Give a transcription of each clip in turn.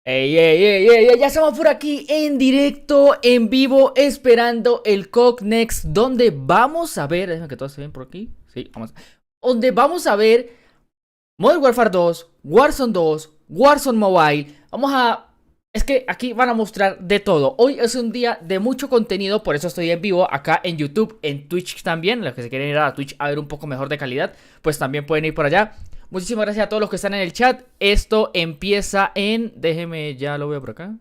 Ey, ey, ey, ey, ey, ya estamos por aquí en directo, en vivo, esperando el COC Next, donde vamos a ver, déjame que todo se ven por aquí, sí, vamos, donde vamos a ver Modern Warfare 2, Warzone 2, Warzone Mobile, es que aquí van a mostrar de todo. Hoy es un día de mucho contenido, por eso estoy en vivo acá en YouTube, en Twitch también, los que se quieren ir a Twitch a ver un poco mejor de calidad, pues también pueden ir por allá. Muchísimas gracias a todos los que están en el chat. Esto empieza en... Déjeme, ya lo veo por acá.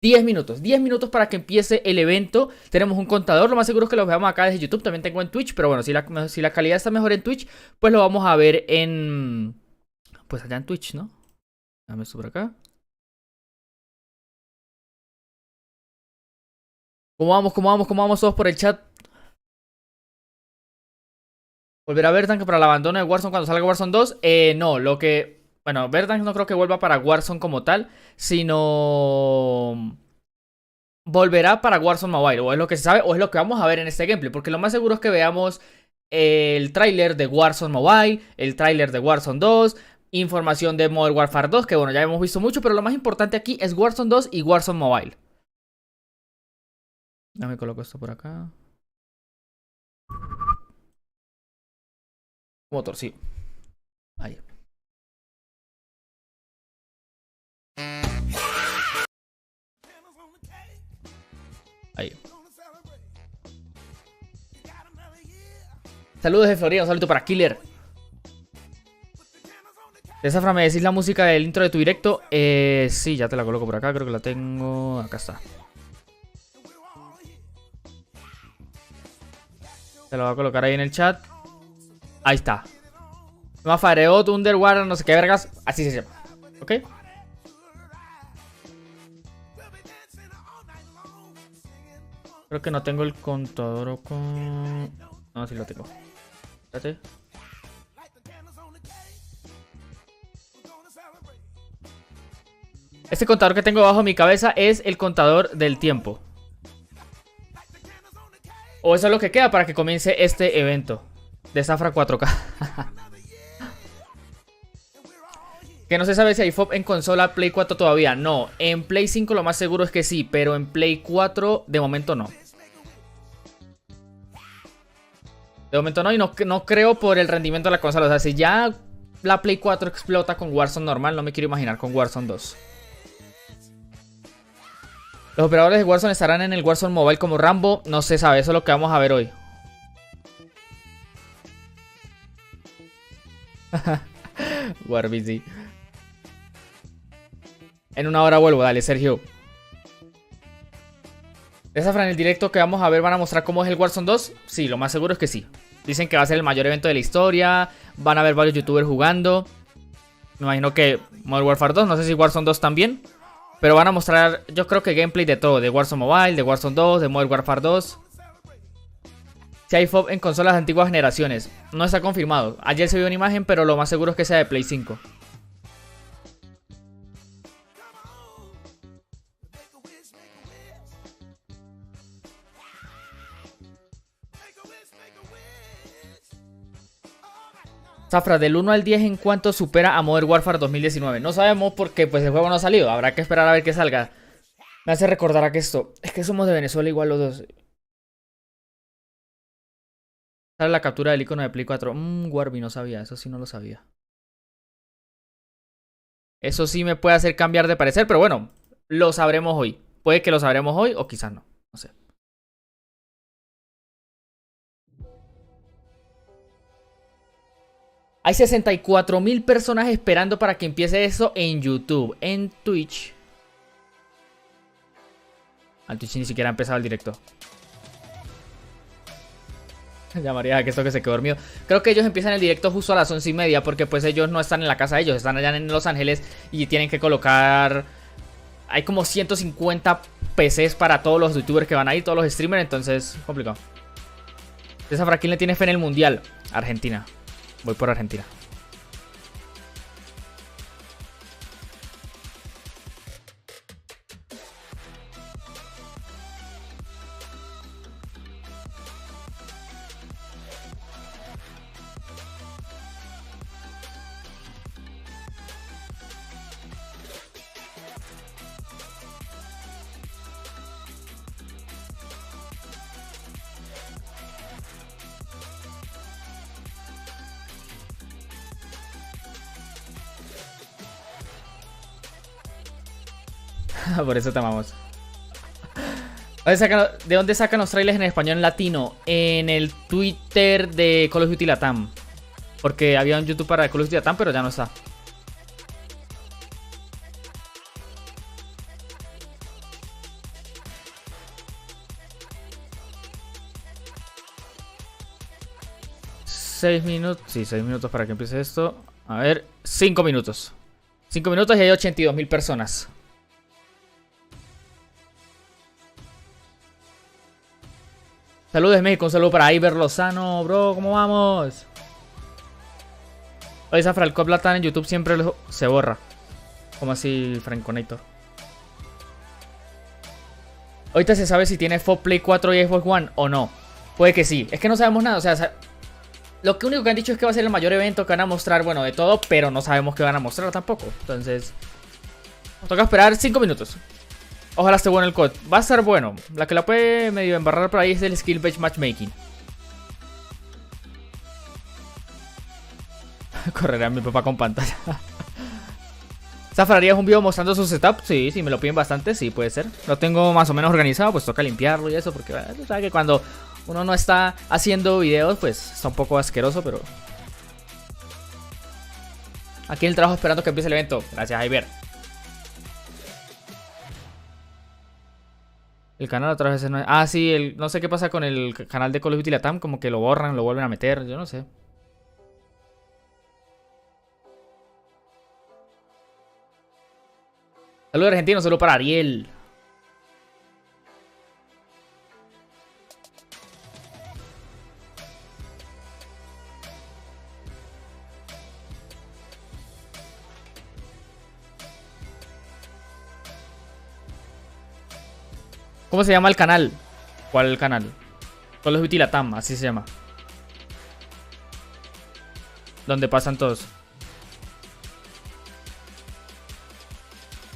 10 minutos. 10 minutos para que empiece el evento. Tenemos un contador. Lo más seguro es que lo veamos acá desde YouTube. También tengo en Twitch. Pero bueno, si la calidad está mejor en Twitch, pues lo vamos a ver en... Pues allá en Twitch, ¿no? Déjame esto por acá. ¿Cómo vamos? ¿Cómo vamos? ¿Cómo vamos todos por el chat? ¿Volverá Verdansk para el abandono de Warzone cuando salga Warzone 2? No, lo que... Bueno, Verdansk no creo que vuelva para Warzone como tal, sino... Volverá para Warzone Mobile, o es lo que se sabe, o es lo que vamos a ver en este gameplay. Porque lo más seguro es que veamos el tráiler de Warzone Mobile, el tráiler de Warzone 2, información de Modern Warfare 2, que bueno, ya hemos visto mucho, pero lo más importante aquí es Warzone 2 y Warzone Mobile. Ya me coloco esto por acá. Motor, sí. Ahí. Ahí. Saludos de Florida, un saludo para Killer. TheZafra, ¿me decís la música del intro de tu directo? Sí, ya te la coloco por acá, creo que la tengo. Acá está. Te lo voy a colocar ahí en el chat. Ahí está. Mafareo, Underwater, no sé qué vergas. Así se llama. ¿Ok? Creo que no tengo el contador con... No, sí lo tengo. Espérate. Este contador que tengo bajo mi cabeza es el contador del tiempo. O eso es lo que queda para que comience este evento. TheZafra 4K. Que no se sabe si hay FOB en consola Play 4 todavía. No, en Play 5 lo más seguro es que sí, pero en Play 4 de momento no. De momento no, y no creo por el rendimiento de la consola. O sea, si ya la Play 4 explota con Warzone normal, no me quiero imaginar con Warzone 2. Los operadores de Warzone estarán en el Warzone Mobile como Rambo. No se sabe, eso es lo que vamos a ver hoy. Warbusy. En una hora vuelvo, dale, Sergio. TheZafra, en el directo que vamos a ver, ¿van a mostrar cómo es el Warzone 2? Sí, lo más seguro es que sí. Dicen que va a ser el mayor evento de la historia. Van a haber varios youtubers jugando. Me imagino que Modern Warfare 2, no sé si Warzone 2 también. Pero van a mostrar, yo creo que gameplay de todo. De Warzone Mobile, de Warzone 2, de Modern Warfare 2. Si hay FOB en consolas de antiguas generaciones. No está confirmado. Ayer se vio una imagen, pero lo más seguro es que sea de Play 5. Zafra, del 1 al 10, ¿en cuánto supera a Modern Warfare 2019? No sabemos porque pues el juego no ha salido. Habrá que esperar a ver que salga. Me hace recordar a que esto... Es que somos de Venezuela igual los dos. Sale la captura del icono de Play 4. Warby, no sabía. Eso sí no lo sabía. Eso sí me puede hacer cambiar de parecer, pero bueno, lo sabremos hoy. Puede que lo sabremos hoy o quizás no. No sé. Hay 64.000 personas esperando para que empiece eso en YouTube. En Twitch. Al Twitch ni siquiera ha empezado el directo. Ya María, que esto que se quedó dormido. Creo que ellos empiezan el directo justo a las 11:30. Porque pues ellos no están en la casa de ellos. Están allá en Los Ángeles. Y tienen que colocar... Hay como 150 PCs para todos los youtubers que van a ir. Todos los streamers. Entonces, complicado. TheZafra, ¿quién le tiene fe en el mundial? Argentina. Voy por Argentina. Por eso te amamos. ¿De dónde sacan los trailers en español latino? En el Twitter de Call of Duty Latam. Porque había un YouTube para Call of Duty Latam, pero ya no está. ¿6 minutos? Sí, 6 minutos para que empiece esto. A ver, 5 minutos. 5 minutos y hay 82.000 personas. Saludos de México, un saludo para Iber Lozano, bro, ¿cómo vamos? Oye, Zafra, el cop latán en YouTube siempre se borra. Como así, Franconator. Ahorita se sabe si tiene FOB Play 4 y Xbox One o no. Puede que sí, es que no sabemos nada, o sea, lo único que han dicho es que va a ser el mayor evento que van a mostrar, bueno, de todo, pero no sabemos qué van a mostrar tampoco. Entonces, nos toca esperar 5 minutos. Ojalá esté bueno el COD. Va a estar bueno. La que la puede medio embarrar por ahí es el Skill Based Matchmaking. Correrá mi papá con pantalla. ¿Zafra, harías un video mostrando su setup? Sí, sí, me lo piden bastante, sí, puede ser. Lo tengo más o menos organizado, pues toca limpiarlo y eso, porque tú sabes que cuando uno no está haciendo videos, pues está un poco asqueroso, pero... Aquí en el trabajo esperando que empiece el evento. Gracias, Iber. El canal otra vez no... Ah, sí, no sé qué pasa con el canal de Call of Duty Latam, como que lo borran, lo vuelven a meter, yo no sé. Saludos argentinos, solo para Ariel. ¿Cómo se llama el canal? ¿Cuál canal? Call of Duty Latam, así se llama. Donde pasan todos.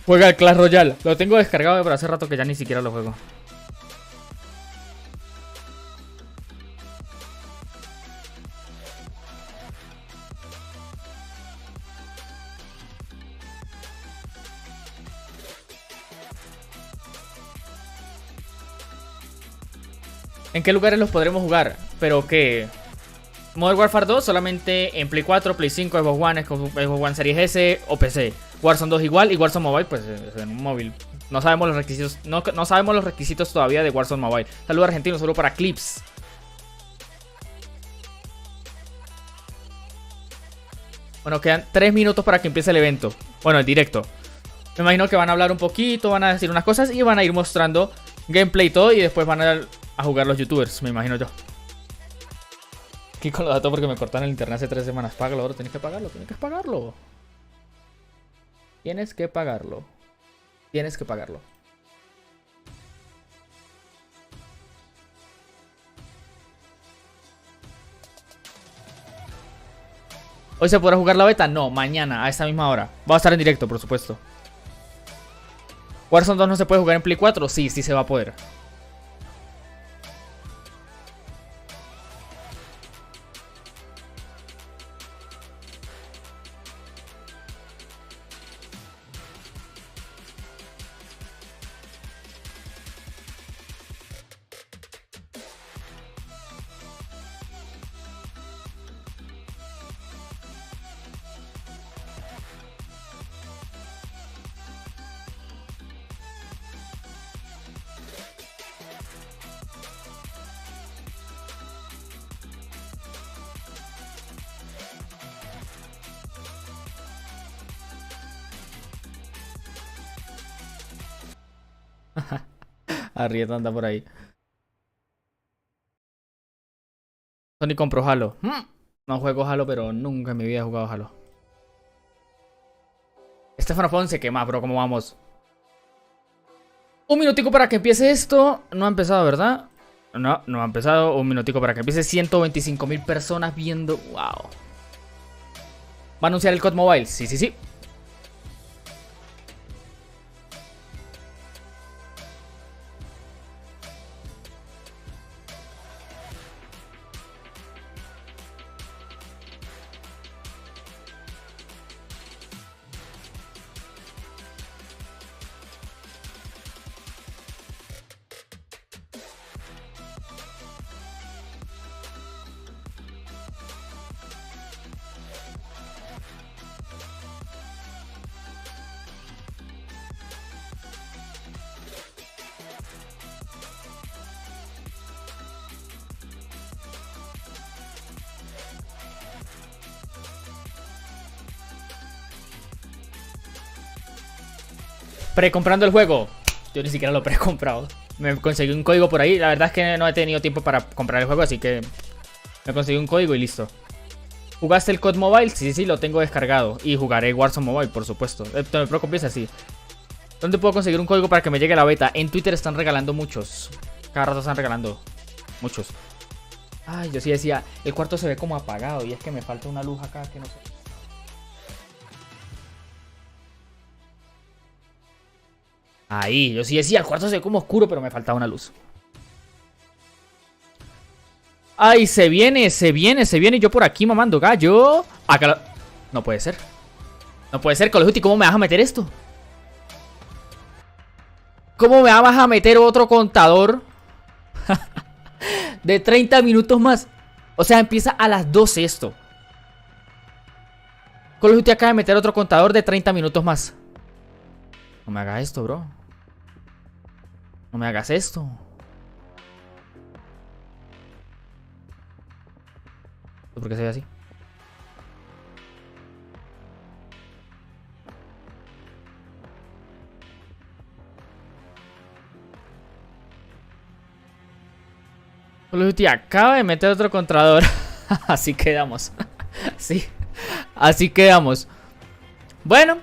Juega el Clash Royale. Lo tengo descargado, pero hace rato que ya ni siquiera lo juego. ¿En qué lugares los podremos jugar? ¿Pero qué? Modern Warfare 2 solamente en Play 4, Play 5, Xbox One, Xbox One Series S o PC. Warzone 2 igual y Warzone Mobile pues en un móvil. No sabemos los requisitos, no sabemos los requisitos todavía de Warzone Mobile. Saludos argentinos, solo para clips. Bueno, quedan 3 minutos para que empiece el evento. Bueno, el directo. Me imagino que van a hablar un poquito, van a decir unas cosas y van a ir mostrando gameplay y todo. Y después van a jugar los youtubers, me imagino yo. Aquí con los datos porque me cortaron el internet hace 3 semanas. Págalo, ahora tienes que pagarlo, tienes que pagarlo. Tienes que pagarlo. Tienes que pagarlo. ¿Hoy se podrá jugar la beta? No, mañana, a esta misma hora. Va a estar en directo, por supuesto. ¿Warzone 2 no se puede jugar en Play 4? Sí, sí se va a poder. Arrieta anda por ahí. Sony compró Halo. No juego Halo, pero nunca en mi vida he jugado Halo. Estefano Ponce, ¿qué más, bro? ¿Cómo vamos? Un minutico para que empiece esto. No ha empezado, ¿verdad? No, no ha empezado. Un minutico para que empiece. 125.000 personas viendo. Wow. ¿Va a anunciar el COD Mobile? Sí, sí, sí. Precomprando el juego. Yo ni siquiera lo he precomprado. Me conseguí un código por ahí. La verdad es que no he tenido tiempo para comprar el juego, así que me conseguí un código y listo. ¿Jugaste el COD Mobile? Sí, sí, lo tengo descargado. Y jugaré Warzone Mobile, por supuesto. Me preocupes así. ¿Dónde puedo conseguir un código para que me llegue la beta? En Twitter están regalando muchos. Cada rato están regalando muchos. Ay, yo sí decía, el cuarto se ve como apagado. Y es que me falta una luz acá que no sé. Ahí, yo sí decía, el cuarto se ve como oscuro, pero me faltaba una luz. Ay, se viene, se viene, se viene. Yo por aquí mamando gallo. Acá lo... No puede ser. No puede ser, Call of Duty, ¿cómo me vas a meter esto? ¿Cómo me vas a meter otro contador? De 30 minutos más. O sea, empieza a las 12 esto. Call of Duty acaba de meter otro contador de 30 minutos más. No me hagas esto, bro. No me hagas esto. ¿Por qué se ve así? Call of Duty acaba de meter otro contador. Así quedamos. Sí. Así quedamos. Bueno.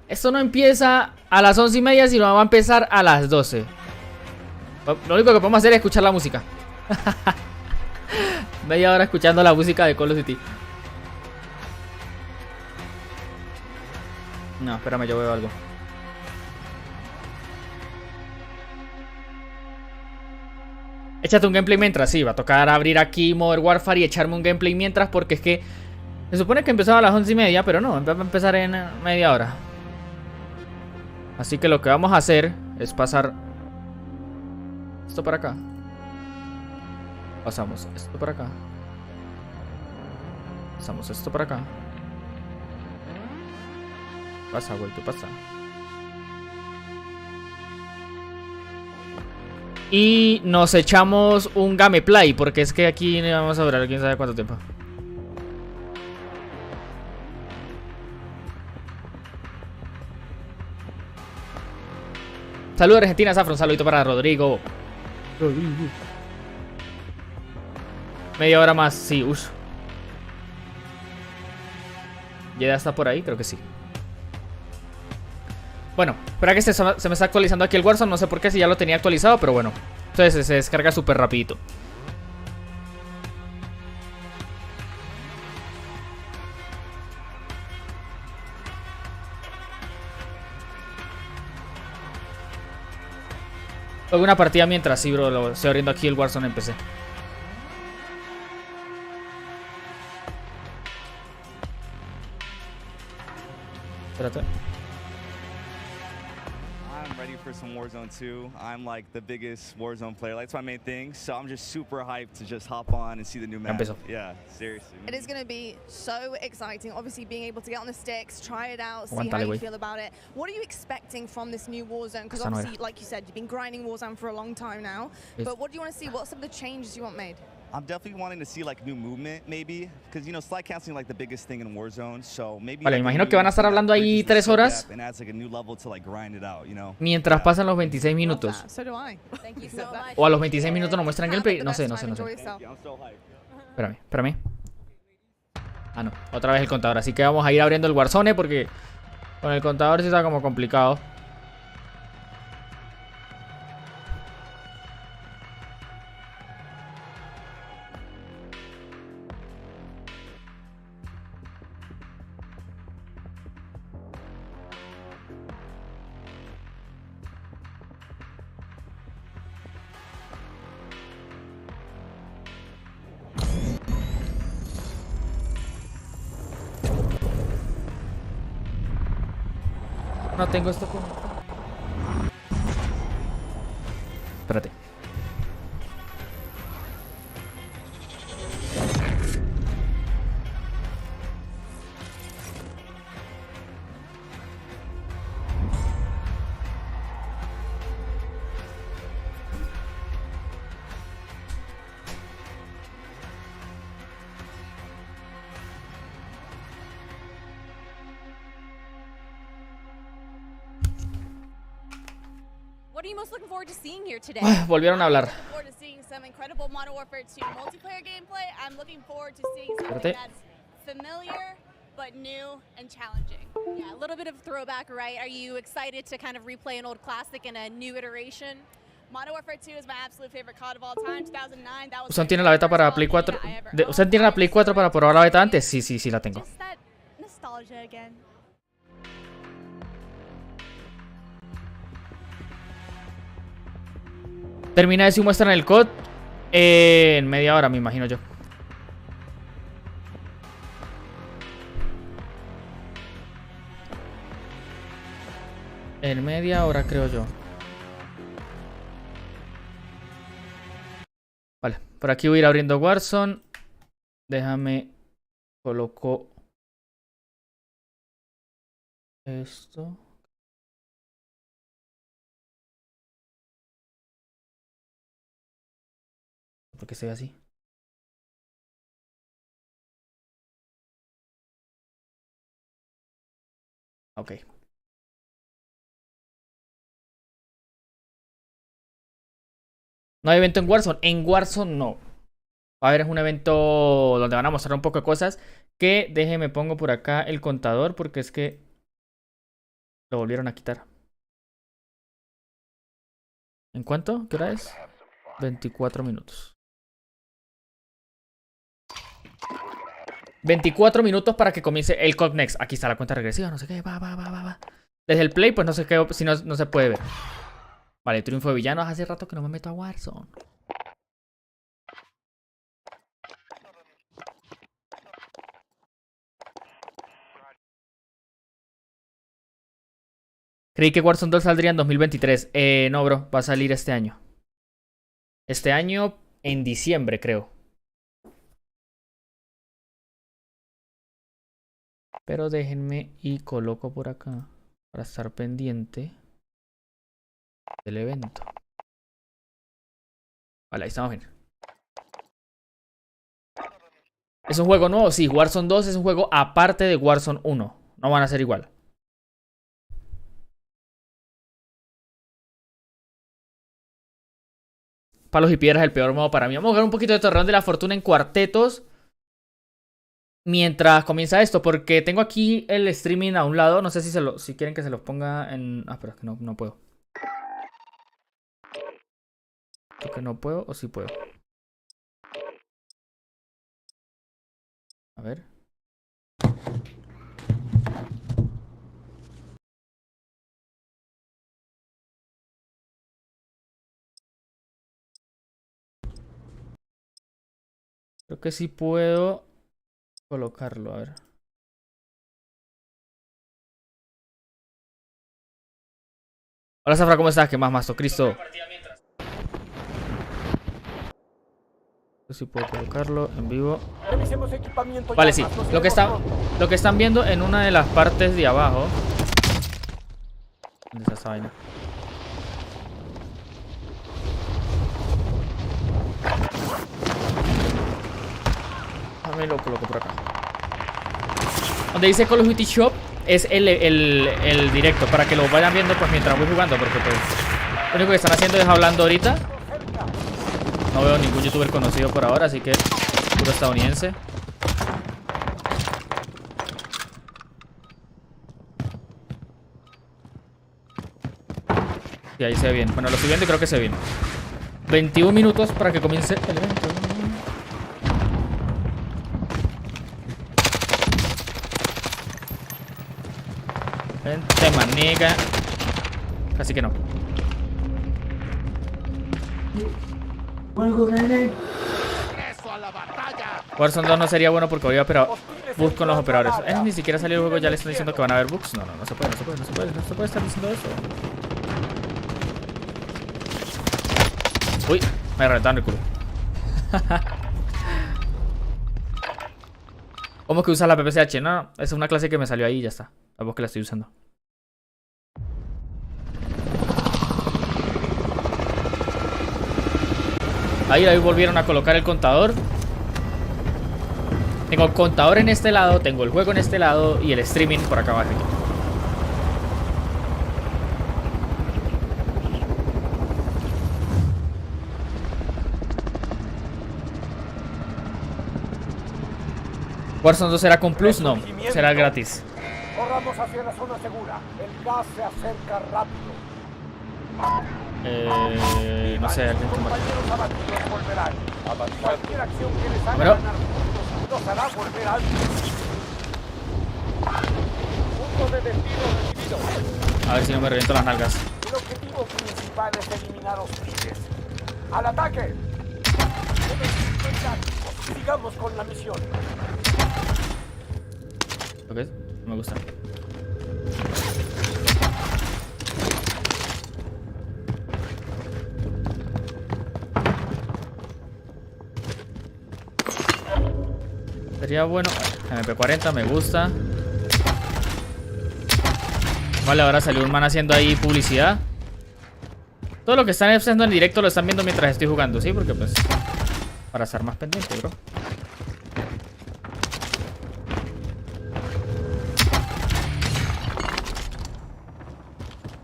Esto no empieza a las 11:30, sino va a empezar a las 12. Lo único que podemos hacer es escuchar la música. Media hora escuchando la música de Call of Duty. No, espérame, yo veo algo. Échate un gameplay mientras. Sí, va a tocar abrir aquí Modern Warfare y echarme un gameplay mientras, porque es que se supone que empezaba a las 11:30, pero no, va a empezar en media hora. Así que lo que vamos a hacer es pasar esto para acá. Pasamos esto para acá. Pasamos esto para acá. ¿Qué pasa, güey? ¿Qué pasa? Y nos echamos un gameplay, porque es que aquí no vamos a durar quién sabe cuánto tiempo. Saludos Argentina, Zafra, un saludito para Rodrigo. Media hora más, sí, uff. ¿Ya está por ahí? Creo que sí. Bueno, espera que se me está actualizando aquí el Warzone. No sé por qué, si ya lo tenía actualizado, pero bueno. Entonces se descarga súper rapidito. Juego una partida mientras, sí, bro. Lo estoy abriendo aquí el Warzone en PC. Espérate. I'm ready for some Warzone 2. I'm like the biggest Warzone player. That's my main thing. So I'm just super hyped to just hop on and see the new map. Yeah, seriously. It is going to be so exciting. Obviously, being able to get on the sticks, try it out, see how you feel about it. What are you expecting from this new Warzone? Because obviously, like you said, you've been grinding Warzone for a long time now. But what do you want to see? What are some of the changes you want made? I'm definitely wanting to see like new movement, maybe, because you know slide canceling like the biggest thing in Warzone, so maybe. Vale, imagino que van a estar hablando ahí 3 horas. Mientras pasan los 26 minutos. O a los 26 minutos nos muestran gameplay. No sé. Espérame. Ah, no, otra vez el contador. Así que vamos a ir abriendo el Warzone porque con el contador sí está como complicado. No tengo esto conectado. Espérate. Volvieron a hablar. Espérate. But new and challenging. Yeah, a little bit of throwback, right? Are you excited to kind of replay an old classic in a new iteration? Modern Warfare 2 is my absolute favorite COD of all time. 2009, that was ¿Usted tiene la beta para Play 4? ¿Usted tiene la Play 4 para probar la beta antes? Sí, sí, sí la tengo. Just that nostalgia again. Termina de si muestran el COD en media hora, me imagino yo. En media hora, creo yo. Vale, por aquí voy a ir abriendo Warzone. Déjame coloco esto. ¿Por qué se ve así? Ok. No hay evento en Warzone. En Warzone no. A ver, es un evento donde van a mostrar un poco de cosas. Que déjeme pongo por acá el contador. Porque es que lo volvieron a quitar. ¿En cuánto? ¿Qué hora es? 24 minutos. 24 minutos para que comience el COD Next. Aquí está la cuenta regresiva. No sé qué. Va. Desde el play, pues no sé qué. Si no, no se puede ver. Vale, triunfo de villanos. Hace rato que no me meto a Warzone. Creí que Warzone 2 saldría en 2023. No, bro. Va a salir este año. Este año en diciembre, creo. Pero déjenme y coloco por acá para estar pendiente del evento. Vale, ahí estamos bien. ¿Es un juego nuevo? Sí, Warzone 2 es un juego aparte de Warzone 1. No van a ser igual. Palos y piedras es el peor modo para mí. Vamos a jugar un poquito de Torreón de la Fortuna en cuartetos mientras comienza esto, porque tengo aquí el streaming a un lado. No sé si quieren que se los ponga en... Ah, pero es que no puedo. Creo que no puedo o sí puedo. A ver. Creo que sí puedo colocarlo, a ver. Hola, Zafra, ¿cómo estás? ¿Qué más, Masto Cristo? Si puedo colocarlo en vivo. Vale, sí. Lo que están viendo en una de las partes de abajo. ¿Dónde está esa vaina? Me lo coloco por acá. Donde dice Call of Duty Shop es el directo, para que lo vayan viendo pues mientras voy jugando, porque pues lo único que están haciendo es hablando ahorita. No veo ningún youtuber conocido por ahora, así que puro estadounidense. Sí, ahí se ve bien. Bueno, lo estoy viendo y creo que se ve bien. 21 minutos para que comience el evento. Vente, maniga. Casi que no. Warzone 2 no sería bueno porque voy a operar bugs con los operadores. Ni siquiera salió el juego, ya le están diciendo que van a haber bugs. No se puede estar diciendo eso. Uy, me reventaron el culo. ¿Cómo que usa la PPCH? No, es una clase que me salió ahí y ya está. La voz que la estoy usando. Ahí volvieron a colocar el contador. Tengo el contador en este lado, tengo el juego en este lado y el streaming por acá abajo. Warzone 2 será con plus, no, será gratis. Corramos hacia la zona segura. El gas se acerca rápido. No sé, alguien que compañeros abatidos volverán. Cualquier acción que les haga ganar puntos los hará volver antes. Punto de destino recibido. A ver si no me reviento las nalgas. El objetivo principal es eliminar hostiles. ¡Al ataque! Sigamos con la misión. ¿Lo ves? No me gusta. Sería bueno. MP40 me gusta. Vale, ahora salió un man haciendo ahí publicidad. Todo lo que están haciendo en directo lo están viendo mientras estoy jugando, ¿sí? Porque pues... para estar más pendiente, bro.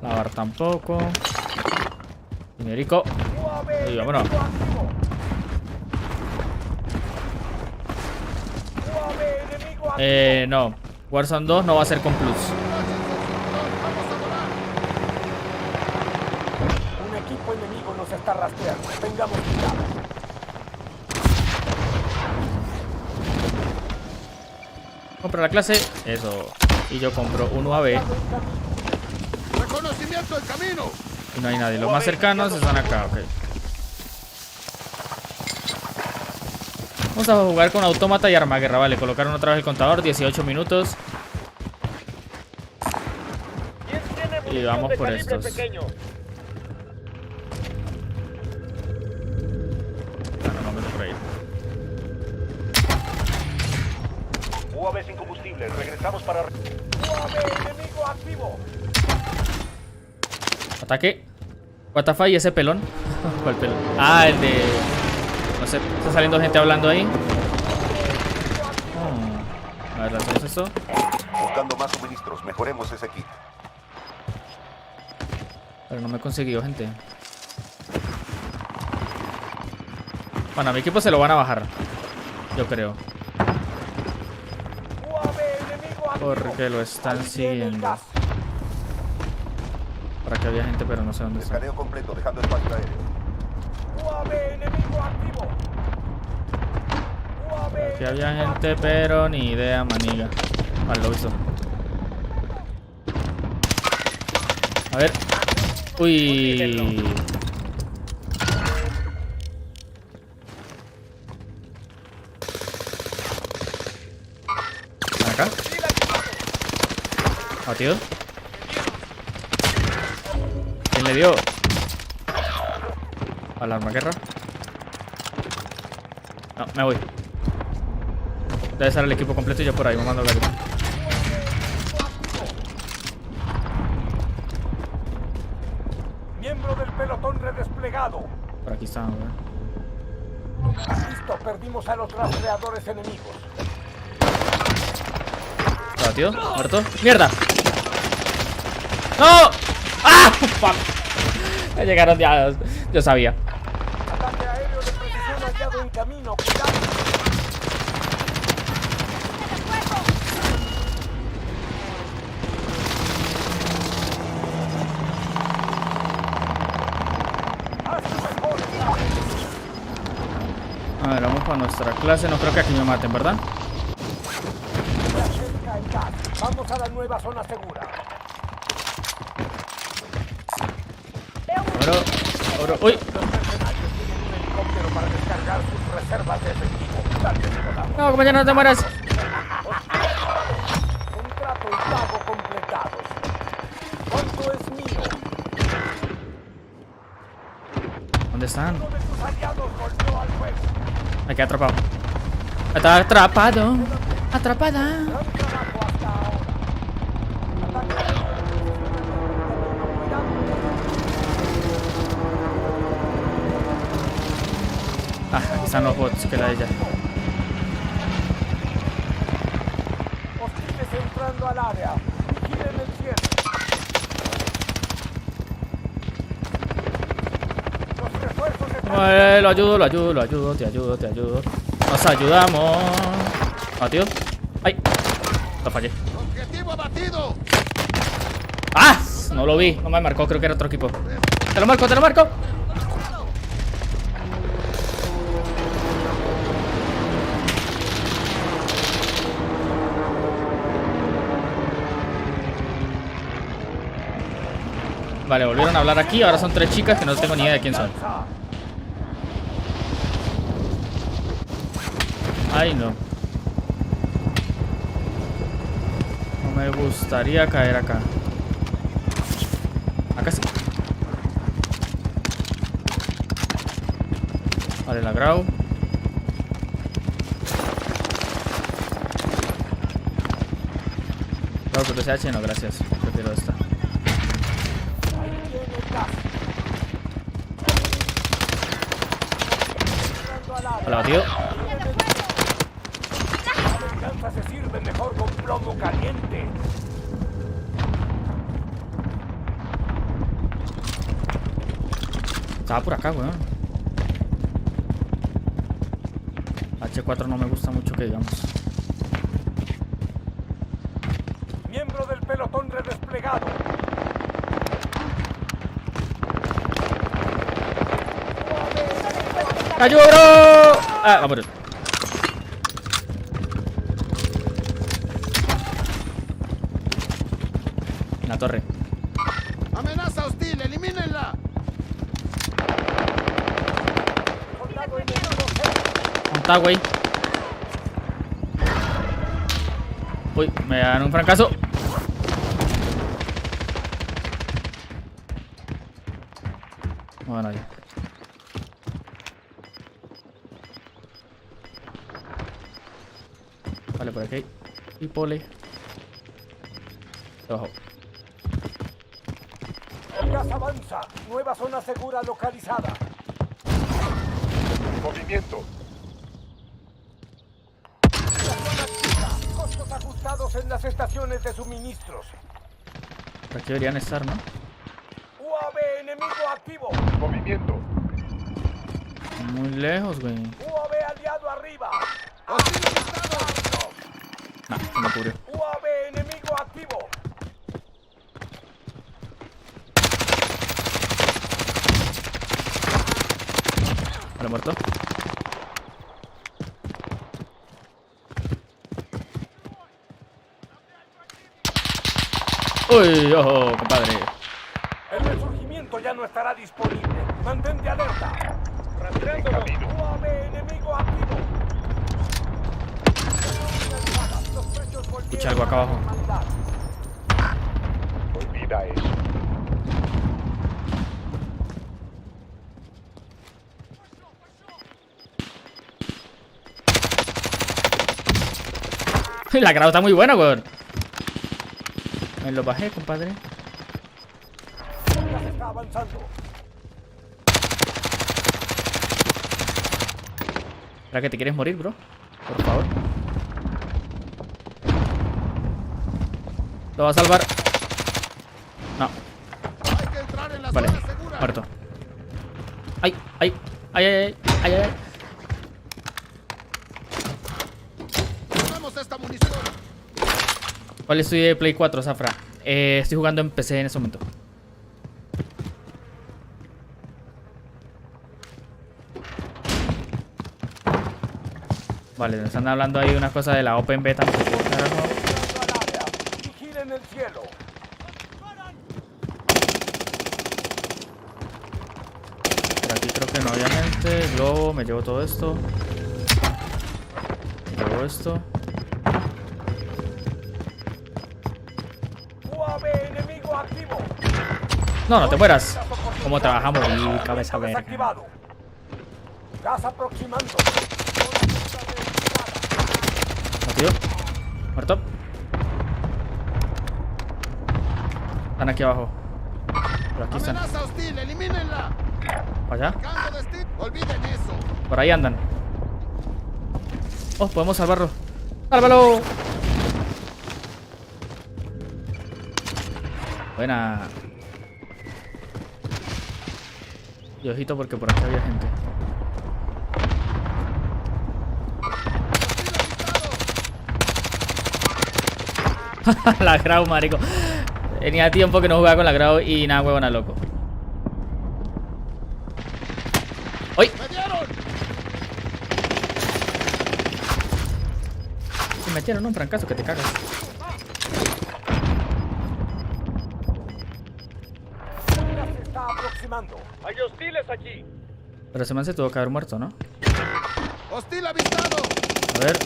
Lavar tampoco. Dinerico. Y vámonos. No. Warzone 2 no va a ser con plus. Un equipo enemigo nos está rastreando. Tengamos cuidado. Compra la clase. Eso. Y yo compro un UAV. Reconocimiento del camino. Y no hay nadie. Los más cercanos están acá, ok. Vamos a jugar con autómata y arma guerra, vale. Colocaron otra vez el contador, 18 minutos. Y vamos por estos. Vamos por ahí. UAV sin combustible, regresamos para... UAV enemigo activo. Ataque. What the fuck, ¿y ese pelón? ¿Cuál pelón? Ah, el de... no sé, está saliendo gente hablando ahí. A ver, ¿hacemos esto? Buscando más suministros, mejoremos ese kit. Pero no me he conseguido, gente. Bueno, a mi equipo se lo van a bajar. Yo creo. Porque lo están siguiendo. Para que había gente, pero no sé dónde está. Escaneo completo, dejando espacio aéreo. Aquí había gente, pero ni idea, maniga. Vale, lo hizo. A ver. Uy. ¿Están acá? Batido. ¿Quién le dio? A la arma guerra. No, me voy. Debe estar el equipo completo y yo por ahí me mando a ver. Miembro del pelotón redesplegado. Por aquí están, ¿verdad? Listo, perdimos a los rastreadores enemigos. ¿Batido? ¿Muerto? ¡Mierda! ¡No! ¡Ah! ¡Fuck! Me llegaron ya. Yo sabía. Ataque aéreo de precisión hallado en camino. Cuidado. A ver, vamos para nuestra clase. No creo que aquí me maten, ¿verdad? Se acerca el gas. Vamos a la nueva zona segura. Ahora, uy. Los mercenarios tienen un helicóptero para descargar sus reservas de efectivo. No, compañero, no te mueras. Contrato y pago completados. ¿Cuánto es mío? ¿Dónde están? Uno de tus aliados volvió al juego. Me quedé atrapado. Está atrapado. Atrapada. Gran trabajo hasta ahora. Ataque aéreo de precisión. Cuidado. Ah, aquí están los bots que la ella. Hostiles entrando al área. Vigilen el cielo. Los refuerzos están... Lo ayudo, te ayudo. Nos ayudamos. Batido. ¡Ay! Lo fallé. ¡Objetivo abatido! ¡Ah! No lo vi. No me marcó. Creo que era otro equipo. ¡Te lo marco! ¡Te lo marco! Vale, volvieron a hablar aquí. Ahora son 3 chicas que no tengo ni idea de quién son. Ay, no. No me gustaría caer acá. Acá sí. Vale, la grau. Grau con TCH, no, gracias. Prefiero esta. Hola, batido. La venganza se sirve mejor con plomo caliente. Estaba por acá, weón. H4 no me gusta mucho que digamos. Miembro del pelotón redesplegado. ¡Cayó, bro! Ah, va por él. En la torre. Amenaza hostil, elimínenla. Monta, güey. Uy, me dan un fracaso. Bueno, ya. Vale, por aquí. Y pole. Abajo. El gas avanza. Nueva zona segura localizada. Movimiento. Costos ajustados en las estaciones de suministros. Por aquí deberían estar, ¿no? UAV enemigo activo. Movimiento. Muy lejos, güey. UAV aliado arriba. Nah, se me cubrió. UAV enemigo activo. Vale, muerto. Uy, ojo, compadre. El resurgimiento ya no estará disponible. Mantente alerta. Rastreándolo. UAV enemigo activo. Escucha algo acá abajo. Olvida eso. La grado está muy buena, weón. Me lo bajé, compadre. Ya se está avanzando. ¿Para que te quieres morir, bro? Por favor. Lo va a salvar. No. Hay que entrar en la Vale, zona segura. muerto. Ay, ay, ay, ay, ay, ay. Tomamos esta munición. ¿Cuál estoy de Play 4, Zafra? Estoy jugando en PC en ese momento. Vale, nos están hablando ahí una cosa de la Open Beta. Vigilen el cielo. Por aquí creo que no había gente. Globo, me llevo todo esto. Me llevo esto. UAV enemigo activo. No, no te mueras. ¿Cómo trabajamos? Y cabeza verga. Desactivado. Gas aproximando. Batido. Muerto. Están aquí abajo. Por aquí están. Amenaza hostil, elimínenla. Para allá. Cambio de stick. Olviden eso. Por ahí andan. Oh, podemos salvarlo. ¡Sálvalo! Buena. Y ojito porque por aquí había gente. La Grau, marico. Tenía tiempo que no jugaba con la Grau y nada, huevona, loco. ¡Uy! Se metieron un francazo que te cagas. Ya se está aproximando. Hay hostiles aquí. Pero ese man se tuvo que haber muerto, ¿no? ¡Hostil avistado! A ver.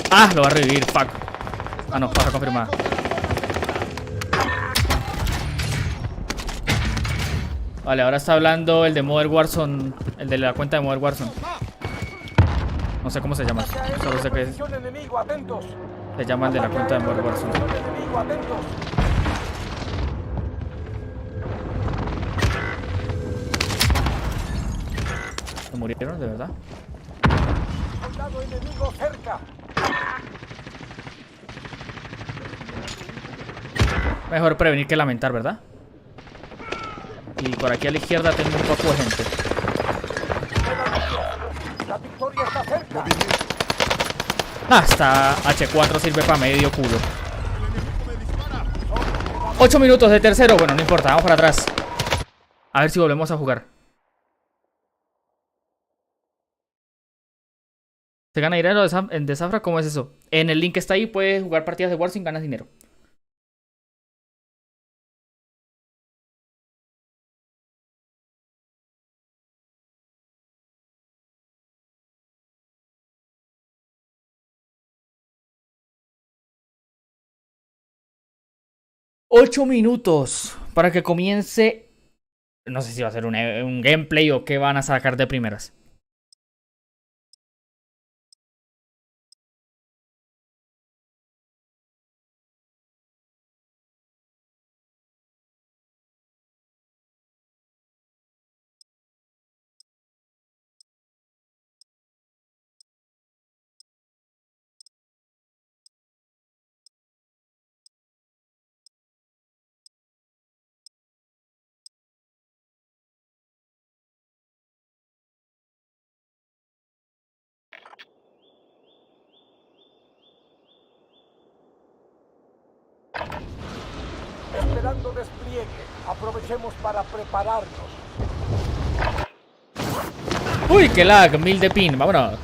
¡Ah! Lo va a revivir, fuck. Ah, no, baja confirmada. Vale, ahora está hablando el de Modern Warzone. El de la cuenta de Modern Warzone. No sé cómo se llama. Solo sé que Enemigo, atentos. se llama el de la cuenta de Modern Warzone. Enemigo, atentos. ¿Se murieron de verdad? Soldado enemigo cerca. Mejor prevenir que lamentar, ¿verdad? Y por aquí a la izquierda tengo un poco de gente. La victoria está cerca. Hasta H4 sirve para medio culo. 8 minutos de tercero. Bueno, no importa, vamos para atrás. A ver si volvemos a jugar. ¿Se gana dinero en TheZafra? ¿Cómo es eso? En el link que está ahí puedes jugar partidas de Warzone y ganas dinero. Ocho minutos para que comience. No sé si va a ser un gameplay o qué van a sacar de primeras. Esperando despliegue. Aprovechemos para prepararnos. Uy, qué lag, 1000 de pin, vámonos.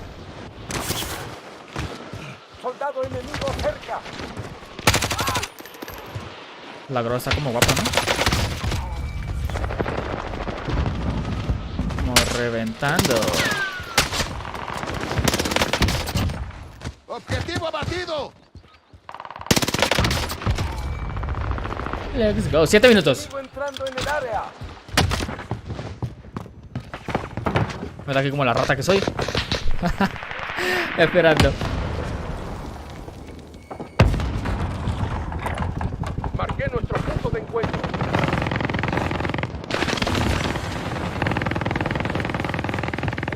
Soldado enemigo cerca. La Grau está como guapa, ¿no? Como reventando. ¡Objetivo abatido! Let's go, 7 minutos. Enemigo entrando en el área. Me da aquí como la rata que soy. Esperando. Marqué nuestro punto de encuentro.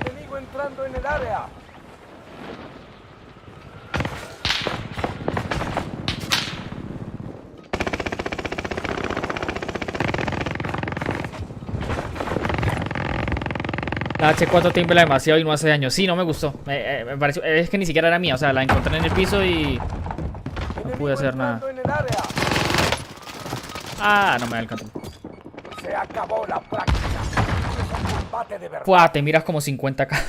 Enemigo entrando en el área. La H4 tiembla demasiado y no hace daño. Sí, no me gustó. Me pareció. Es que ni siquiera era mía. O sea, la encontré en el piso y no pude hacer nada. Ah, no me da el control. Se acabó la práctica. Es un combate de verdad. Fua, te miras como 50k.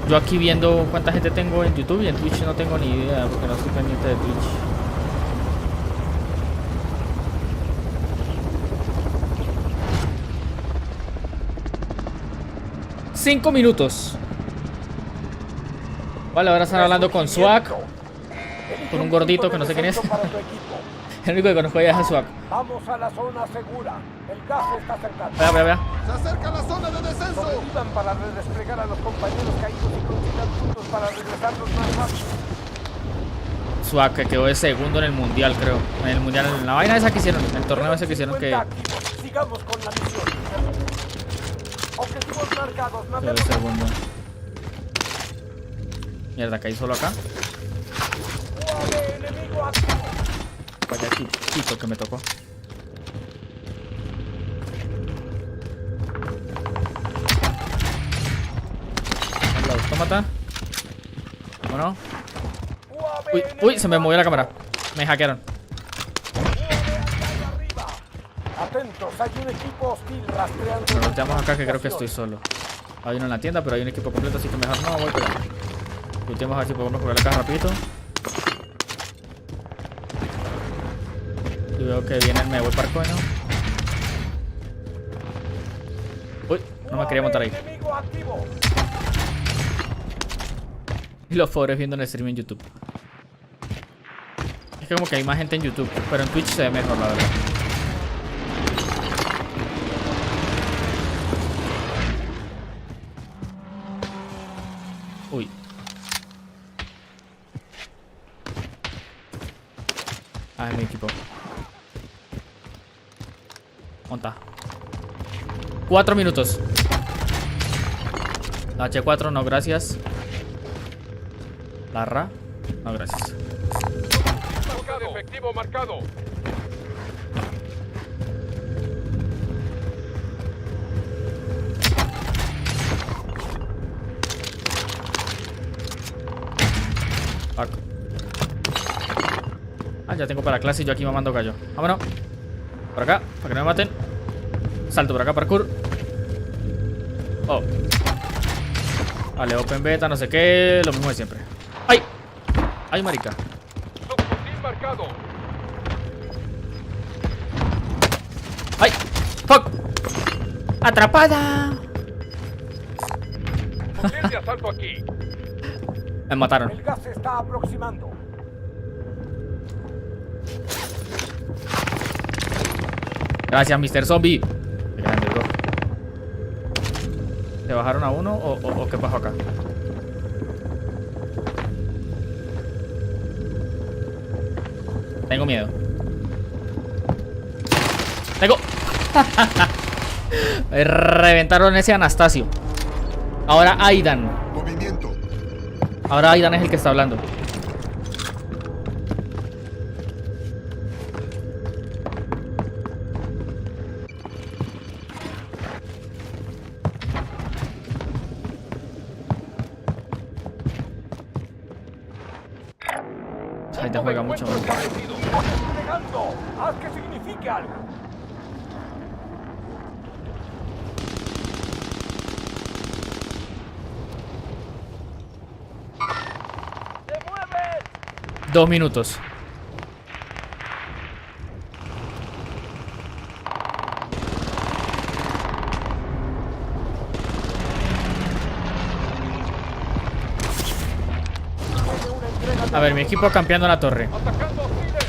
Yo aquí viendo cuánta gente tengo en YouTube y en Twitch no tengo ni idea porque no estoy pendiente de Twitch. Cinco minutos. Vale, ahora están hablando con Swag. Con un gordito que no sé quién es. El único que conozco ya es Swag. Vamos a la zona segura. El gas está cercano. Vea, vea, vea. ¡Se acerca la zona de descenso! Sobrevivan para redesplegar a los compañeros caídos y consigan puntos para regresarlos más rápido. Swag que quedó de segundo en el mundial, creo. En el mundial, en la vaina esa que hicieron, en el torneo ese que hicieron que. Sigamos con la misión. Objetivos marcados, Quedó de mandemos. segundo. Mierda, caí solo acá. Enemigo activo. Vaya quito que me tocó. camioneta. Bueno. Uy, uy, se me movió la cámara. Me hackearon. Atentos, hay un equipo hostil rastreando. Nos volteamos acá que creo que estoy solo. Hay uno en la tienda, pero hay un equipo completo, así que mejor no voy para allá. Volteamos a ver si podemos jugar la caja rapidito. Y veo que vienen, me voy para el coño. Uy, no me quería montar ahí. Y los pobres viendo el stream en YouTube. Es que como que hay más gente en YouTube, pero en Twitch se ve mejor, la verdad. Uy. Ah, es mi equipo. Monta. 4 minutos. La H4, no gracias. La RA, no gracias. Marcado, efectivo marcado. Fuck. Ah, ya tengo para clase y yo aquí mamando gallo. Vámonos. Por acá, para que no me maten. Salto por acá, parkour. Oh. Vale, open beta, no sé qué. Lo mismo de siempre. ¡Ay! ¡Ay, marica! Subfusil marcado. ¡Ay! ¡Fuck! ¡Atrapada! Fusil de asalto aquí. Me mataron. El gas se está aproximando. Gracias, Mr. Zombie. Qué grande, bro. ¿Se bajaron a uno o qué pasó acá? Tengo miedo. Tengo. Me reventaron ese Anastasio. Ahora Aidan. Movimiento. Ahora Aidan es el que está hablando. Ahí te juega mucho. Haz que signifique algo. ¡Te mueves! 2 minutos. A ver, mi equipo campeando la torre. Atacando hostiles.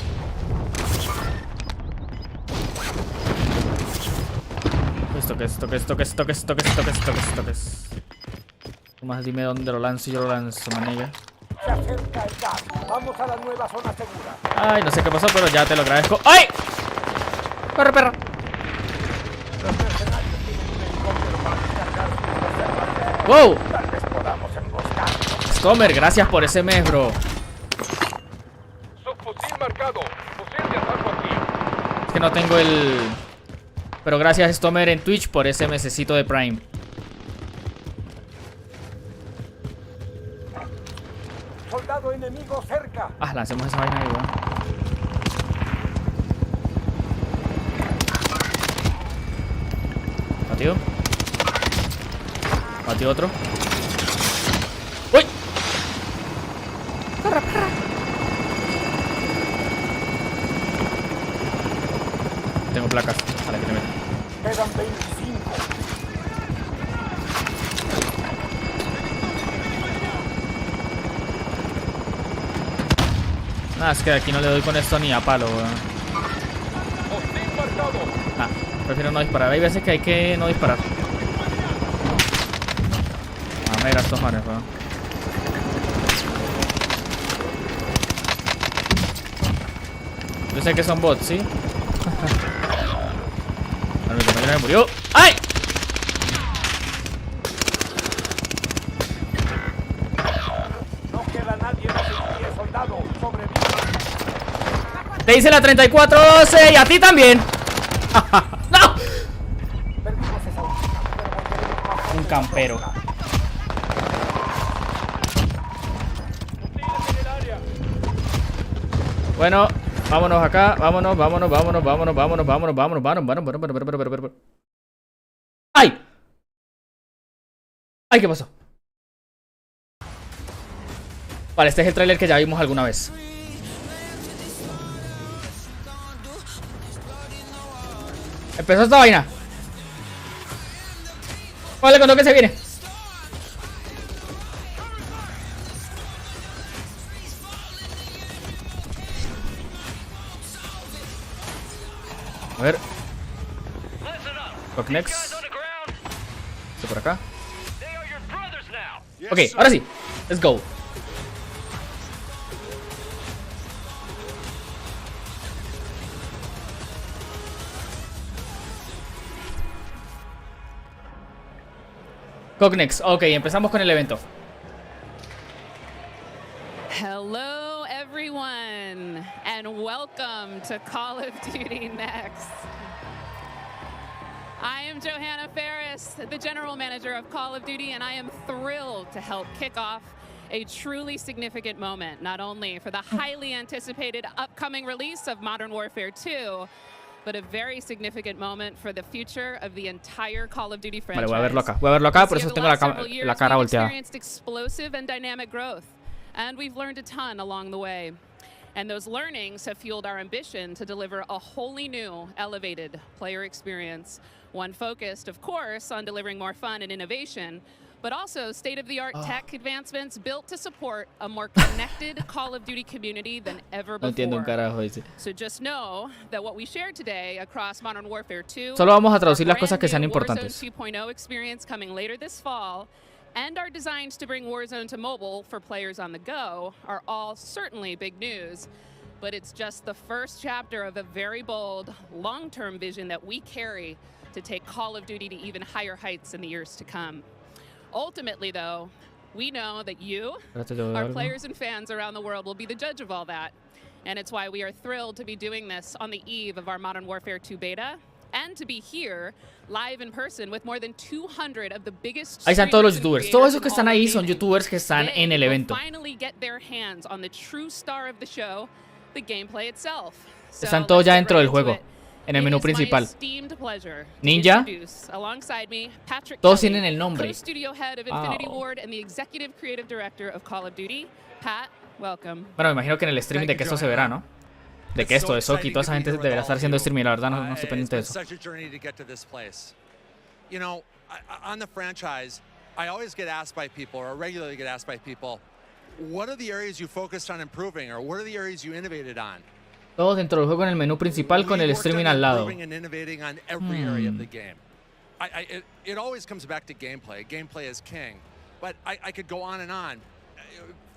Toques. Más dime dónde lo lanzo y yo lo lanzo, manilla. Se acerca el gas. Vamos a la nueva zona segura. Ay, no sé qué pasó, pero ya te lo agradezco. ¡Ay! ¡Corre, perro! Los mercenarios tienen un helicóptero para descargar sus reservas. ¡Wow! Tal vez podamos emboscar. Stomer, gracias por ese mes, bro. Subfusil marcado. Fusil de asalto aquí. Es que no tengo el... Pero gracias, Stomer, en Twitch por ese mesecito de Prime. Soldado enemigo cerca. Ah, lancemos esa vaina ahí, weón. Batido. Batido otro. ¡Uy! ¡Corre, perra! Tengo placas. Vale, que te meto. Quedan 25. Nada, es que aquí no le doy con esto ni a palo, weón. Hostil marcado. Nah, prefiero no disparar. Hay veces que hay que no disparar. Ah, mira estos manes, weón. Yo sé que son bots, ¿sí? Mi compañero me murió. ¡Ay! No queda nadie más en pie, soldado. Sobrevive. Te hice la 34-12 y a ti también. ¡No! Perdimos esa última, pero volveremos más. Un campero. Bueno, vámonos acá. Vámonos. ¡Ay! ¡Ay, qué pasó! Vale, este es el tráiler que ya vimos alguna vez. Empezó esta vaina. Vale, con lo que se viene. A ver. Clock next. Esto por acá. Ok, ahora sí. Let's go. Cognex, ok, empezamos con el evento. Hello everyone and welcome to Call of Duty Next. I am Johanna Ferris, the General Manager of Call of Duty, and I am thrilled to help kick off a truly significant moment, not only for the highly anticipated upcoming release of Modern Warfare 2, but a very significant moment for the future of the entire Call of Duty franchise. Vale, voy a verlo acá, por eso tengo la cara volteada. We've experienced explosive and dynamic growth, and we've learned a ton along the way. And those learnings have fueled our ambition to deliver a wholly new, elevated player experience. One focused, of course, on delivering more fun and innovation, but also state-of-the-art tech advancements built to support a more connected Call of Duty community than ever before. No entiendo un carajo, dice. So just know that what we shared today across Modern Warfare 2, solo vamos a traducir las cosas que sean importantes. Warzone 2.0 experience coming later this fall, and our designs to bring Warzone to mobile for players on the go are all certainly big news. But it's just the first chapter of a very bold, long-term vision that we carry to take Call of Duty to even higher heights in the years to come. Ultimately, though, we know that you, our players and fans around the world, will be the judge of all that. And it's why we are thrilled to be doing this on the eve of our Modern Warfare 2 beta, and to be here live in person with more than 200 of the biggest. Ahí están todos los youtubers. Todos esos que están ahí son youtubers que están en el evento. Finally get their hands on the true star of the show, the gameplay itself. Están todos ya dentro del juego. En el menú principal. Ninja. Todos tienen el nombre. Bueno, me imagino que en el streaming de que esto se verá, ¿no? De que esto, de Soki, toda esa gente deberá estar haciendo streaming. La verdad, no estoy pendiente de eso. You know, on the franchise, I always get asked by people, or regularly get asked by people, what are the areas you focused on improving, or what are the areas you innovated on? Todos dentro del juego en el menú principal con el streaming al lado. It always comes back to gameplay. Gameplay is king. But I could go on and on.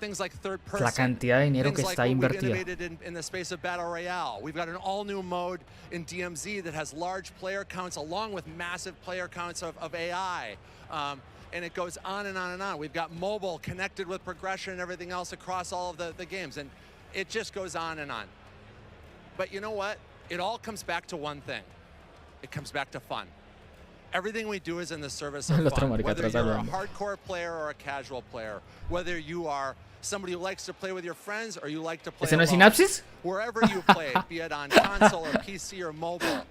Things like third person. La cantidad de dinero que está invertida. In the space of Battle Royale. We've got an all-new mode in DMZ that has large player counts along with massive player counts of AI. And it goes on and on and on. We've got mobile connected with progression and everything else across all of the games. And it just goes on and on. But you know what? It all comes back to one thing. It comes back to fun. Everything we do is in the service of fun. Whether you're a hardcore player or a casual player, whether you are somebody who likes to play with your friends or you like to play alone, wherever you play, be it on console or PC or mobile,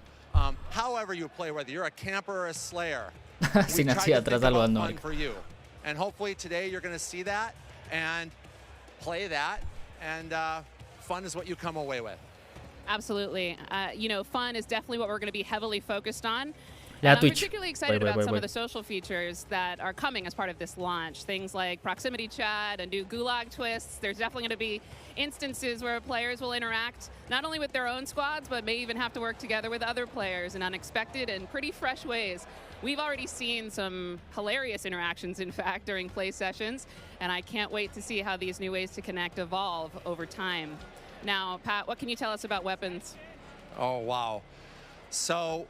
however you play, whether you're a camper or a slayer, we try to think about fun for you. And hopefully today you're going to see that and play that, and fun is what you come away with. Absolutely. You know, fun is definitely what we're going to be heavily focused on. I'm particularly excited about some of the social features that are coming as part of this launch. Things like proximity chat and new gulag twists. There's definitely going to be instances where players will interact not only with their own squads, but may even have to work together with other players in unexpected and pretty fresh ways. We've already seen some hilarious interactions, in fact, during play sessions, and I can't wait to see how these new ways to connect evolve over time. Now, Pat, what can you tell us about weapons? Oh, wow. So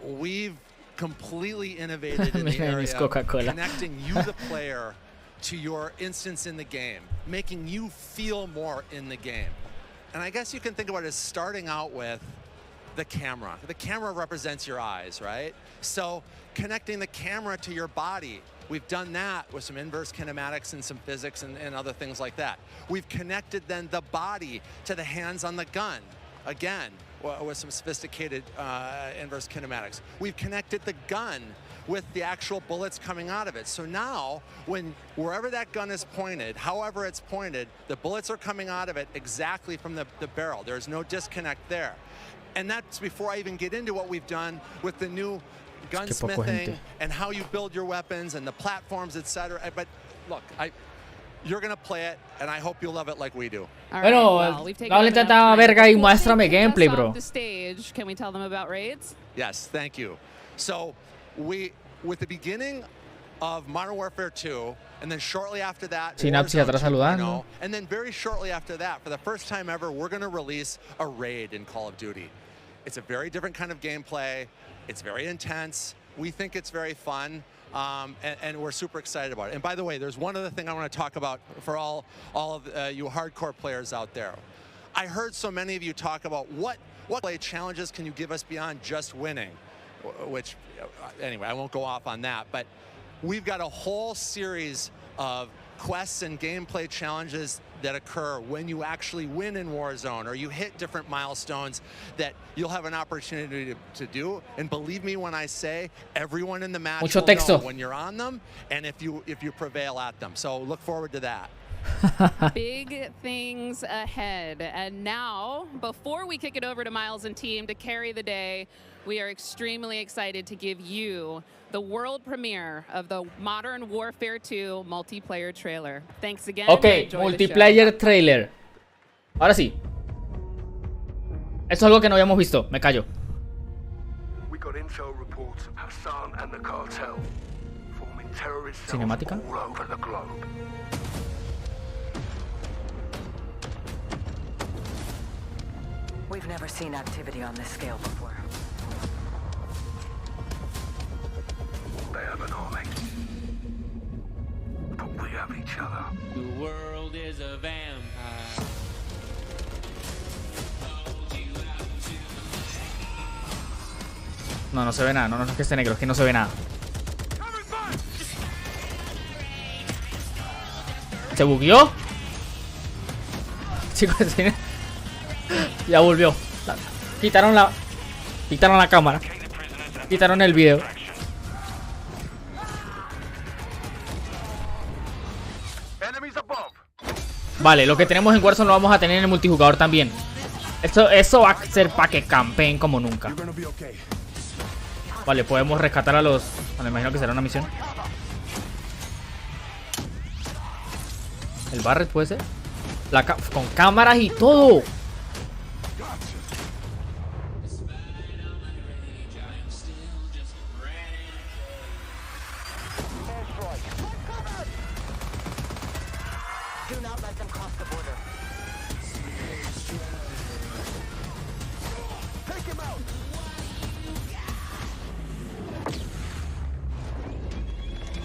we've completely innovated in the area of connecting you, the player, to your instance in the game, making you feel more in the game. And I guess you can think about it as starting out with the camera. The camera represents your eyes, right? So connecting the camera to your body We've done that with some inverse kinematics and some physics and other things like that. We've connected then the body to the hands on the gun, again, with some sophisticated inverse kinematics. We've connected the gun with the actual bullets coming out of it. So now, wherever that gun is pointed, however it's pointed, the bullets are coming out of it exactly from the barrel. There's no disconnect there. And that's before I even get into what we've done with the new gunsmithing and how you build your weapons and the platforms, etc. But look, you're gonna play it, and I hope you love it like we do. Bueno, dale tanta verga y muéstrame gameplay, bro. Can we tell them about raids? Yes, thank you. So with the beginning of Modern Warfare 2, and then shortly after that, Synapsis atrás saludando. And then very shortly after that, for the first time ever, we're gonna release a raid in Call of Duty. It's a very different kind of gameplay. It's very intense. We think it's very fun, and we're super excited about it. And by the way, there's one other thing I want to talk about for all of you hardcore players out there. I heard so many of you talk about what play challenges can you give us beyond just winning, which, anyway, I won't go off on that, but we've got a whole series of quests and gameplay challenges that occur when you actually win in Warzone or you hit different milestones that you'll have an opportunity to do. And believe me when I say, everyone in the match will know when you're on them and if you prevail at them. So look forward to that. Big things ahead. And now, before we kick it over to Miles and team to carry the day, we are extremely excited to give you the world premiere of the Modern Warfare 2 multiplayer trailer. Thanks again. Ok, multiplayer trailer. Ahora sí. Esto es algo que no habíamos visto. Me callo. Cinemática. We've never seen activity on this scale before. They have an army, but we have each other. The world is a vampire. No, no se ve nada. No, no es que esté negro, es que no se ve nada. ¿Se bugueó? Chicos, ya volvió. Quitaron la cámara. Quitaron el video. Vale, lo que tenemos en Warzone lo vamos a tener en el multijugador también. Eso va a ser para que campeen como nunca. Vale, podemos rescatar a los... Bueno, imagino que será una misión. El Barret puede ser. Con cámaras y todo.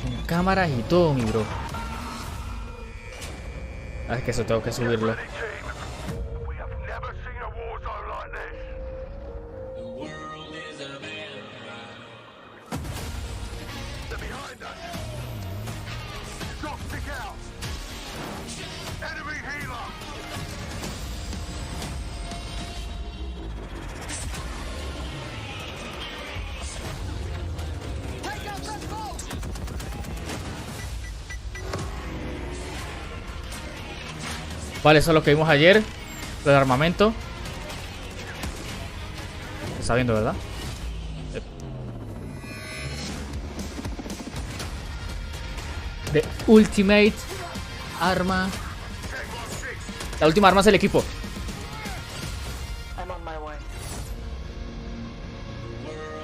Con cámaras y todo, mi bro. Ah, es que eso tengo que subirlo. Vale, eso es lo que vimos ayer. Lo del armamento. Se está viendo, ¿verdad? The Ultimate arma. La última arma es el equipo.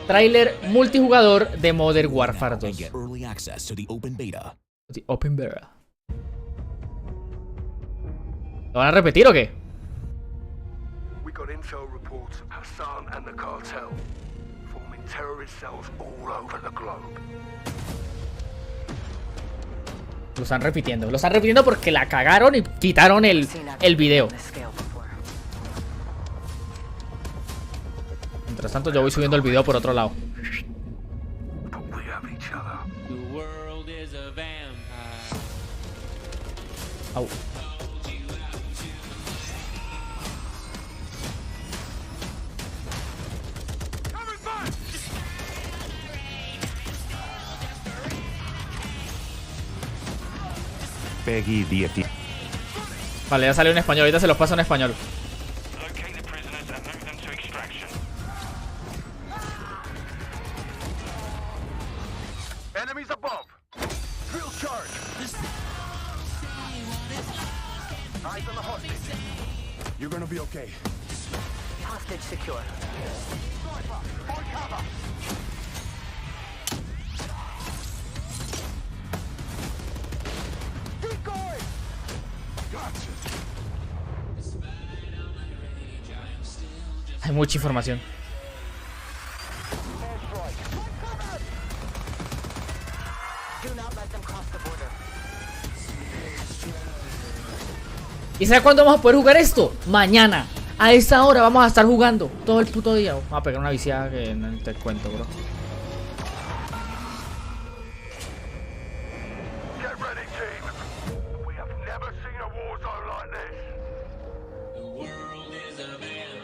Trailer multijugador de Modern Warfare 2. The Open Beta. ¿Lo van a repetir o qué? Lo están repitiendo. Lo están repitiendo porque la cagaron y quitaron el video. Mientras tanto yo voy subiendo el video por otro lado. Au. Peggy 10. Vale, ya salió en español. Ahorita se los paso en español. Enemies above. Drill charge. Eyes on the hostage. You're gonna be okay. Hostage secure. On cover. Decoy. Gotcha. Hay mucha información. ¿Y sabes cuándo vamos a poder jugar esto? Mañana. A esta hora vamos a estar jugando todo el puto día. Vamos a pegar una viciada que no te cuento, bro. Get ready, team. We have never seen a war zone like this. The world is a vampire.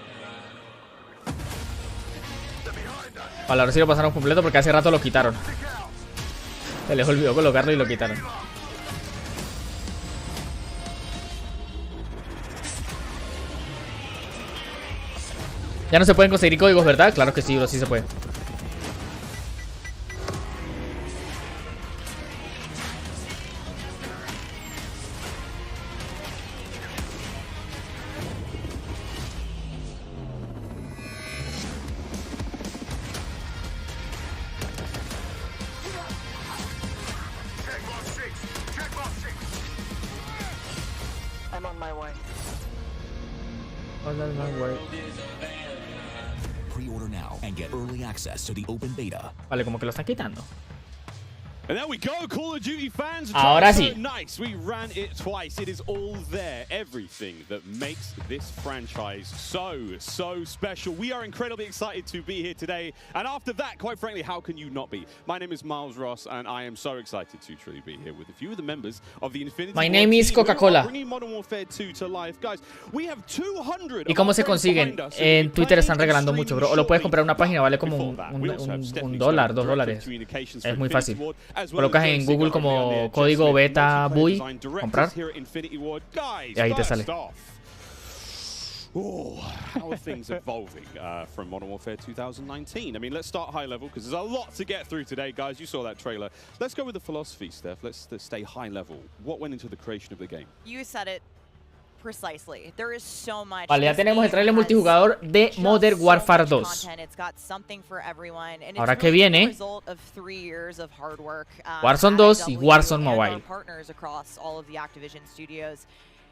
Vale, ahora sí lo pasaron completo porque hace rato lo quitaron. Se les olvidó colocarlo y lo quitaron. Ya no se pueden conseguir códigos, ¿verdad? Claro que sí, bro, sí se puede. I'm on my way. Pre-order now and get early access to the open beta. Vale, como que lo están quitando. And there we go, Call of Duty fans. Ahora sí. So nice. We ran it twice. It is all there. Everything that makes this franchise so special. We are incredibly excited to be here today. And after that, quite frankly, how can you not be? My name is Miles Ross, and I am so excited to truly be here with a few of the members of the Infinity My name is Coca-Cola. Bringing Modern Warfare 2 to life. Guys, we have 200. ¿Y cómo se consiguen? En Twitter están regalando mucho, bro. O lo puedes comprar en una página, vale como un dólar, $2. Es muy fácil. Colocas en Google como código beta buy, comprar, y ahí te sale. Oh, how are things evolving from Modern Warfare 2019? I mean, let's start high level because there's a lot to get through today, guys. You saw that trailer. Let's go with the philosophy, Steph. Let's stay high level. What went into the creation of the game? You said it precisely. There is so much. Vale, ya tenemos el trailer multijugador de Modern Warfare 2. Ahora que viene Warzone 2 y Warzone Mobile.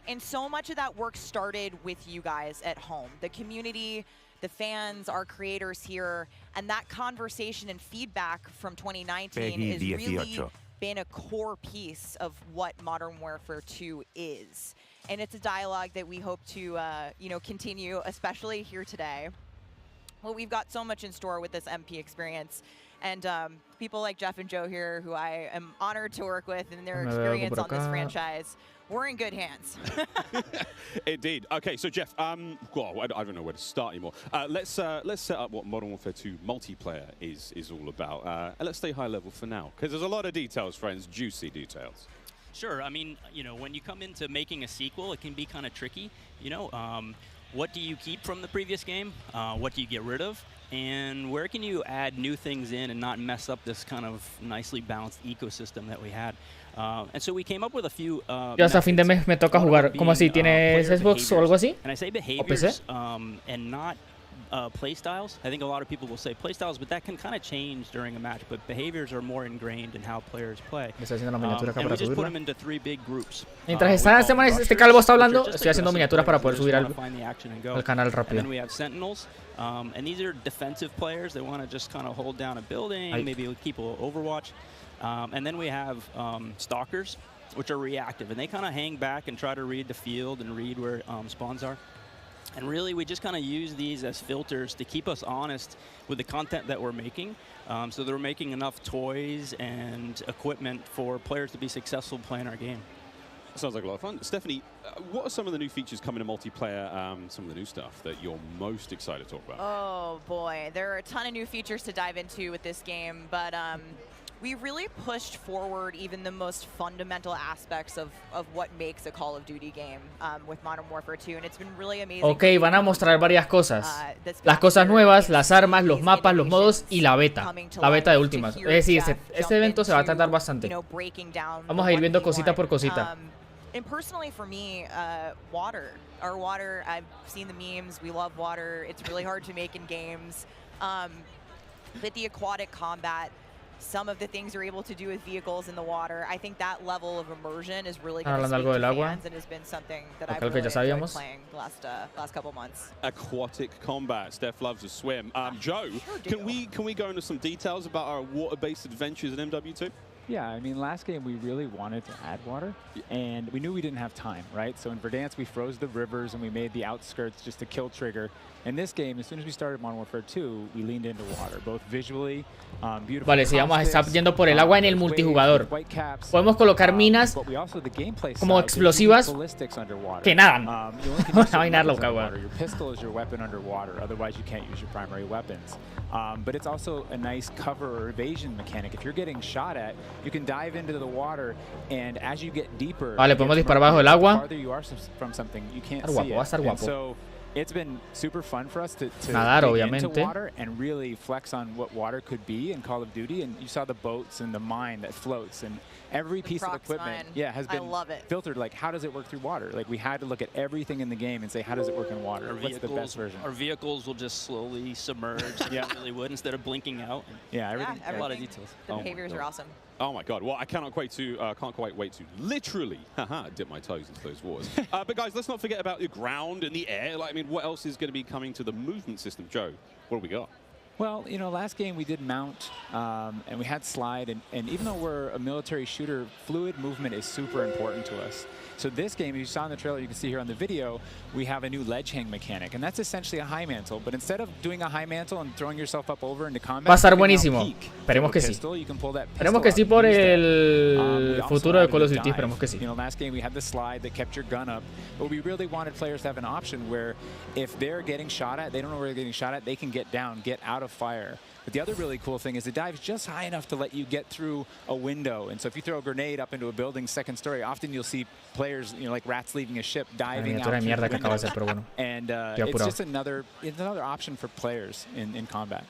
And so much of that work started with you guys at home. The community, the fans, our creators here, and that conversation and feedback from 2019 is really been a core piece of what Modern Warfare 2 is. And it's a dialogue that we hope to, continue, especially here today. Well, we've got so much in store with this MP experience. And people like Jeff and Joe here, who I am honored to work with, and their experience on this franchise, we're in good hands. Indeed. Okay, so Jeff, I don't know where to start anymore. Let's set up what Modern Warfare 2 multiplayer is all about. And let's stay high level for now, because there's a lot of details, friends, juicy details. Sure. I mean, when you come into making a sequel, it can be kind of tricky. What do you keep from the previous game? What do you get rid of? And where can you add new things in and not mess up this kind of nicely balanced ecosystem that we had? And so we came up with a few. Ya hasta fin de mes me toca jugar. ¿Cómo así? ¿Tienes Xbox o algo así? And I say behaviors, and not play styles. I think a lot of people will say play styles, but that can kind of change during a match. But behaviors are more ingrained in how players play. Me estoy haciendo la miniatura acá and para we just put subirla. them into 3 big groups. Mientras este calvo está hablando, estoy haciendo miniaturas para poder subir al canal rápido. And then we have sentinels, and these are defensive players. They want to just kind of hold down a building, maybe keep a overwatch. And then we have stalkers, which are reactive, and they kind of hang back and try to read the field and read where spawns are. And really, we just kind of use these as filters to keep us honest with the content that we're making. So that we're making enough toys and equipment for players to be successful playing our game. Sounds like a lot of fun. Stephanie, what are some of the new features coming to multiplayer, some of the new stuff that you're most excited to talk about? Oh boy, there are a ton of new features to dive into with this game, but we really pushed forward even the most fundamental aspects of what makes a Call of Duty game with Modern Warfare 2, and it's been really amazing. Ok, van a mostrar varias cosas. Las cosas nuevas, las armas, los mapas, los modos y la beta. La beta de últimas. Es decir, este evento se va a tratar bastante. Vamos a ir viendo cosita por cosita. And personally for me, water. Our water, I've seen the memes, we love water. It's really hard to make in games. But the aquatic combat, some of the things you're able to do with vehicles in the water, I think that level of immersion is really going to speak to fans and has been something that I've really enjoyed playing the last couple months. Aquatic combat. Steph loves to swim. Joe, can we go into some details about our water-based adventures in MW2? Yeah, I mean, last game we really wanted to add water, and we knew we didn't have time, right? So in Verdansk, we froze the rivers and we made the outskirts just a kill trigger. In this game, as soon as we started Modern Warfare 2, we leaned into water, both visually, beautiful. Vale, sí, vamos a estar yendo por el agua en el multijugador. Podemos colocar minas como explosivas que nadan. Una vaina loca, güey. Your pistol is your weapon underwater, otherwise you can't use your primary weapons. But it's also a nice cover or evasion mechanic. If you're getting shot at, you can dive into the water, and as you get deeper, vale, podemos disparar bajo el agua. The farther you are from something, you can't see it. Va a estar guapo. So it's been super fun for us to nadar, dig obviamente, into water and really flex on what water could be in Call of Duty. And you saw the boats and the mine that floats, and every piece of equipment has been filtered. Like, how does it work through water? Like, we had to look at everything in the game and say, how does it work in water? What's the best version? Our vehicles will just slowly submerge. Yeah, it really would, instead of blinking out. Yeah, everything. A lot of details. The behaviors are awesome. Oh my God! Well, I can't quite wait to literally dip my toes into those waters. But guys, let's not forget about the ground and the air. Like, I mean, what else is going to be coming to the movement system? Joe, what do we got? Well, you know, last game we did mount, and we had slide, and even though we're a military shooter, fluid movement is super important to us. So this game, you saw in the trailer, you can see here on the video, we have a new ledge hang mechanic, and that's essentially a high mantle. But instead of doing a high mantle and throwing yourself up over into combat, va a estar buenísimo. Esperemos que sí. Esperemos que sí por el futuro de Call of Duty. Esperemos que sí. You know, last game we had the slide that kept your gun up, but we really wanted players to have an option where if they're getting shot at, they don't know where they're getting shot at, they can get down, get out of fire. But the other really cool thing is it dives just high enough to let you get through a window. And so if you throw a grenade up into a building's second story, often you'll see players, you know, like rats leaving a ship, diving out through the window. And it's just another option for players in combat.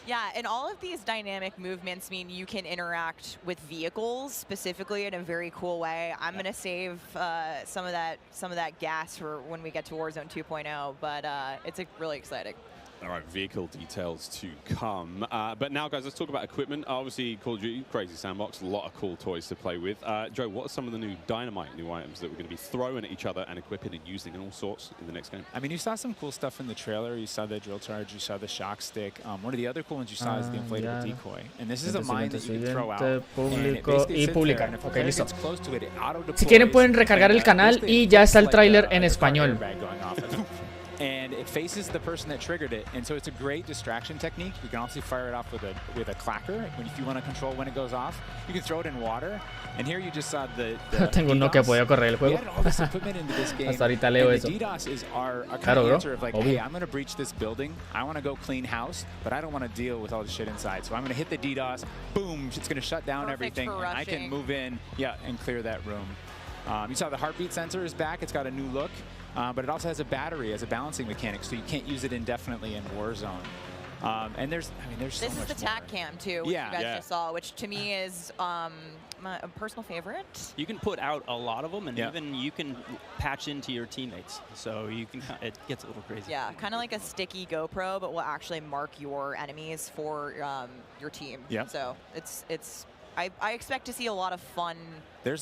Yeah, and all of these dynamic movements mean you can interact with vehicles specifically in a very cool way. I'm going to save some of that gas for when we get to Warzone 2.0, but it's really exciting. All right, vehicle details to come. But now, guys, let's talk about equipment. Obviously, Call of Duty, crazy sandbox, a lot of cool toys to play with. Joe, what are some of the new items that we're going to be throwing at each other and equipping and using in all sorts in the next game? I mean, you saw some cool stuff in the trailer. You saw the drill charge, you saw the shock stick. One of the other cool ones you saw is the inflatable decoy. And this is a mine that you can throw out. Y publicar. Ok, listo. Si quieren pueden recargar el canal y ya está el tráiler en español. And it faces the person that triggered it, and so it's a great distraction technique. You can also fire it off with a clacker. If you want to control when it goes off, you can throw it in water. And here you just saw the Tengo uno que podía correr el juego. Hasta ahorita leo eso. The DDoS is our kind of answer of like, hey, I'm going to breach this building. I want to go clean house, but I don't want to deal with all the shit inside. So I'm going to hit the DDoS. Boom! It's going to shut down everything. And I can move in, and clear that room. You saw the heartbeat sensor is back. It's got a new look. But it also has a battery as a balancing mechanic, so you can't use it indefinitely in Warzone. And there's so much more. This is the TAC cam too, which you guys just saw, which to me is my personal favorite. You can put out a lot of them, and even you can patch into your teammates, so you can. It gets a little crazy. Yeah, kind of like a sticky GoPro, but will actually mark your enemies for your team. Yeah. So it's. I expect to see a lot of fun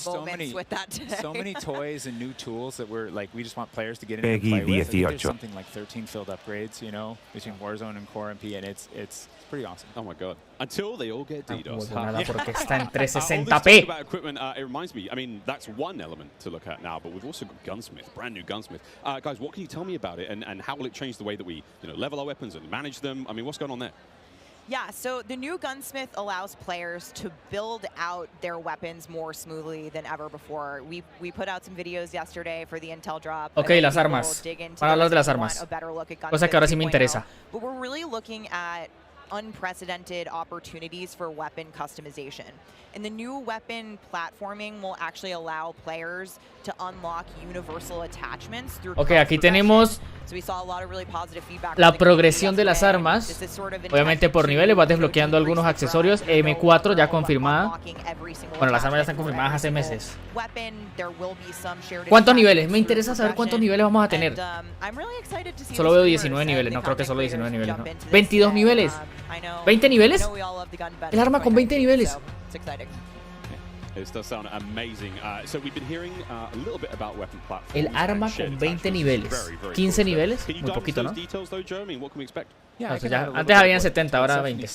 moments with that today. So many toys and new tools that we just want players to get in and play with. I think there's something like 13 field upgrades, you know, between Warzone and Core MP, and it's pretty awesome. Oh my God! Until they all get DDoS. Porque está en 360p. Talk about equipment. It reminds me. I mean, that's one element to look at now, but we've also got Gunsmith, brand new Gunsmith. Guys, what can you tell me about it, and how will it change the way that we, level our weapons and manage them? I mean, what's going on there? Yeah, so the new gunsmith allows players to build out their weapons more smoothly than ever before. We put out some videos yesterday for the Intel drop. Ok, las armas. Para hablar de las armas. Cosa que ahora sí me interesa. But we're really looking at unprecedented opportunities for weapon customization. And the new weapon platforming will actually allow players to unlock universal attachments through Ok, aquí tenemos la progresión de las armas. Obviamente por niveles vas desbloqueando algunos accesorios. M4 ya confirmada. Bueno, las armas ya están confirmadas hace meses. ¿Cuántos niveles? Me interesa saber cuántos niveles vamos a tener. Solo veo 19 niveles, no creo que solo 19 niveles, ¿no? 22 niveles. ¿20 niveles? El arma con 20 niveles. This does sound amazing. So we've been hearing a little bit about weapon platforms. El arma con 20 niveles. 15 niveles, muy poquito, ¿no? Yeah, antes habían 70, ahora 20.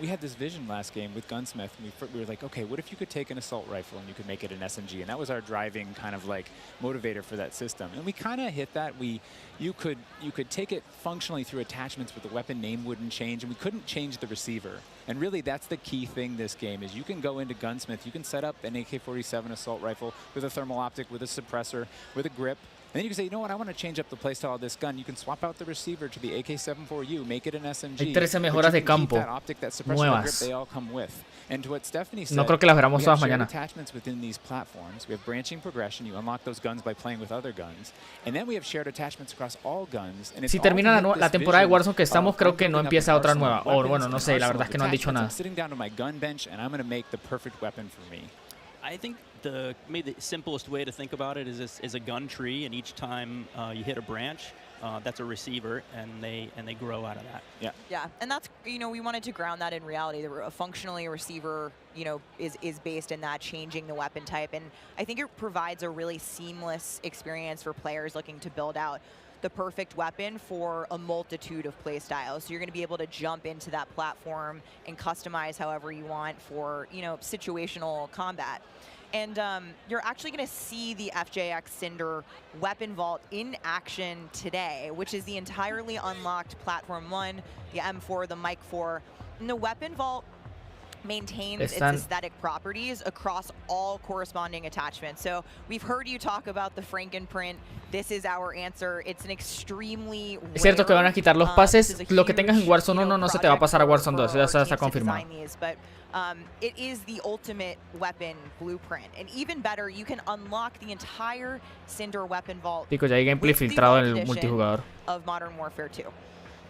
We had this vision last game with Gunsmith. We were like, okay, what if you could take an assault rifle and you could make it an SMG? And that was our driving kind of like motivator for that system. And we kind of hit that. You could take it functionally through attachments, but the weapon name wouldn't change, and we couldn't change the receiver. And really, that's the key thing this game is you can go into Gunsmith, you can set up an AK-47 assault rifle with a thermal optic, with a suppressor, with a grip. And then you can say, you know what, I want to change up the playstyle of this gun. You can swap out the receiver to the AK-74U, make it an SMG. Hay 13 mejoras de campo nuevas. No creo que las veramos todas mañana. Si termina la temporada de Warzone que estamos, creo que no empieza otra nueva. O bueno, no sé, la verdad es que no han dicho nada. I think maybe the simplest way to think about it is a gun tree, and each time you hit a branch, that's a receiver, and they grow out of that. Yeah, and that's, you know, we wanted to ground that in reality. Functionally, a receiver, you know, is based in that changing the weapon type, and I think it provides a really seamless experience for players looking to build out the perfect weapon for a multitude of play styles. So you're going to be able to jump into that platform and customize however you want for, you know, situational combat. And you're actually going to see the FJX Cinder weapon vault in action today, which is the entirely unlocked Platform 1, the M4, the Mic 4. And the weapon vault maintains its aesthetic properties across all corresponding attachments. So we've heard you talk about the Frankenprint. This is our answer. It's an extremely Es cierto que van a quitar los pases. Lo que tengas en Warzone 1 no se te va a pasar a Warzone 2. Ya está confirmado. It is the ultimate weapon blueprint. And even better, you can unlock the entire Cinder weapon vault. Chicos, ya hay gameplay filtrado en el multijugador. Of Modern Warfare 2.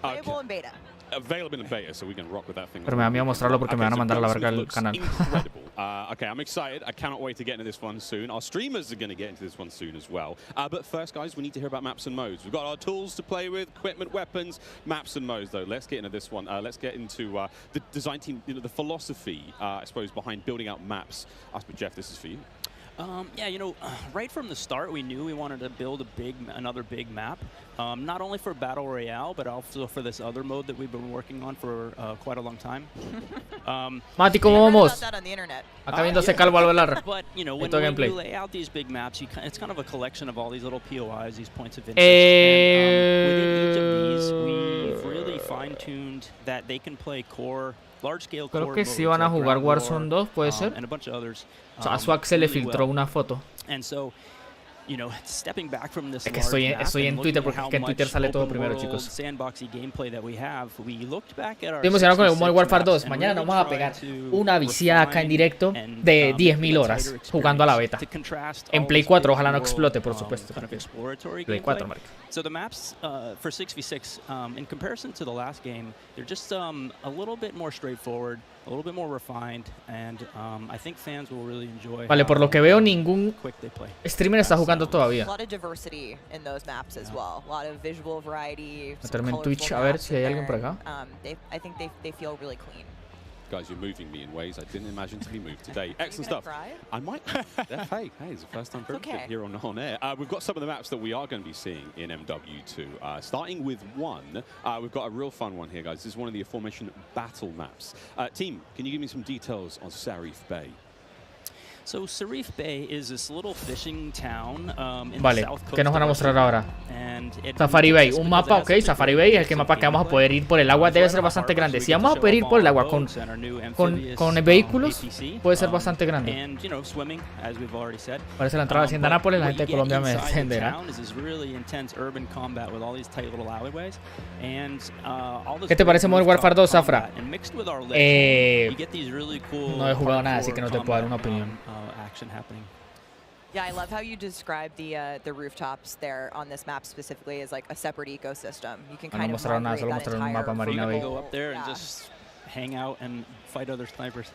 Available in beta. Available in beta, so we can rock with that thing. Pero me da miedo mostrarlo porque me van a mandar a la verga el canal. Incredible. Okay, I'm excited. I cannot wait to get into this one soon. Our streamers are going to get into this one soon as well. But first, guys, we need to hear about maps and modes. We've got our tools to play with, equipment, weapons, maps and modes, though. Let's get into this one. Let's get into the design team, you know, the philosophy, I suppose, behind building out maps. Jeff, this is for you. Yeah, you know, right from the start, we knew we wanted to build another big map, not only for Battle Royale, but also for this other mode that we've been working on for quite a long time. Mati, ¿cómo vamos? Acá viéndose calvo al volar. But, you know, when you lay out these big maps, it's kind of a collection of all these little POIs, these points of interest. And within each of these, we've really fine-tuned that they can play core. Creo que sí van a jugar Warzone 2, puede ser. O sea, a Swag se le filtró una foto. Es que estoy en Twitter porque es que en Twitter sale todo primero, chicos. Estoy emocionado con el Modern Warfare 2. Mañana nos vamos a pegar una viciada acá en directo de 10.000 horas jugando a la beta. En Play 4, ojalá no explote, por supuesto. Play 4, marica. So the maps for 6v6, in comparison to the last game, they're just a little bit more straightforward, a little bit more refined, and I think fans will really enjoy. Vale, por lo que veo, ningún streamer está jugando todavía. Meterme en Twitch a ver si hay alguien por acá. Guys, you're moving me in ways I didn't imagine to be moved today. Excellent stuff. I might. Hey, it's the first time for everything here on air. We've got some of the maps that we are going to be seeing in MW2. Starting with one, we've got a real fun one here, guys. This is one of the aforementioned battle maps. Team, can you give me some details on Sarif Bay? So Sharif Bay is this little fishing town in Vale, the south coast ¿qué nos van a mostrar ahora? And Safari Bay, un mapa, ok, Safari Bay es el mapa que vamos a poder ir por el agua, debe ser bastante grande. Si vamos a poder ir por el agua con vehículos, puede ser bastante grande. Parece la entrada de Hacienda Nápoles, la gente de Colombia me entenderá. ¿Qué te parece Modern Warfare 2, Zafra? No he jugado nada, así que no te puedo dar una opinión. Yeah, I love how you describe the rooftops there on this map specifically as like a separate ecosystem. You can kind of recreate that entire go up there and just hang out and fight other snipers.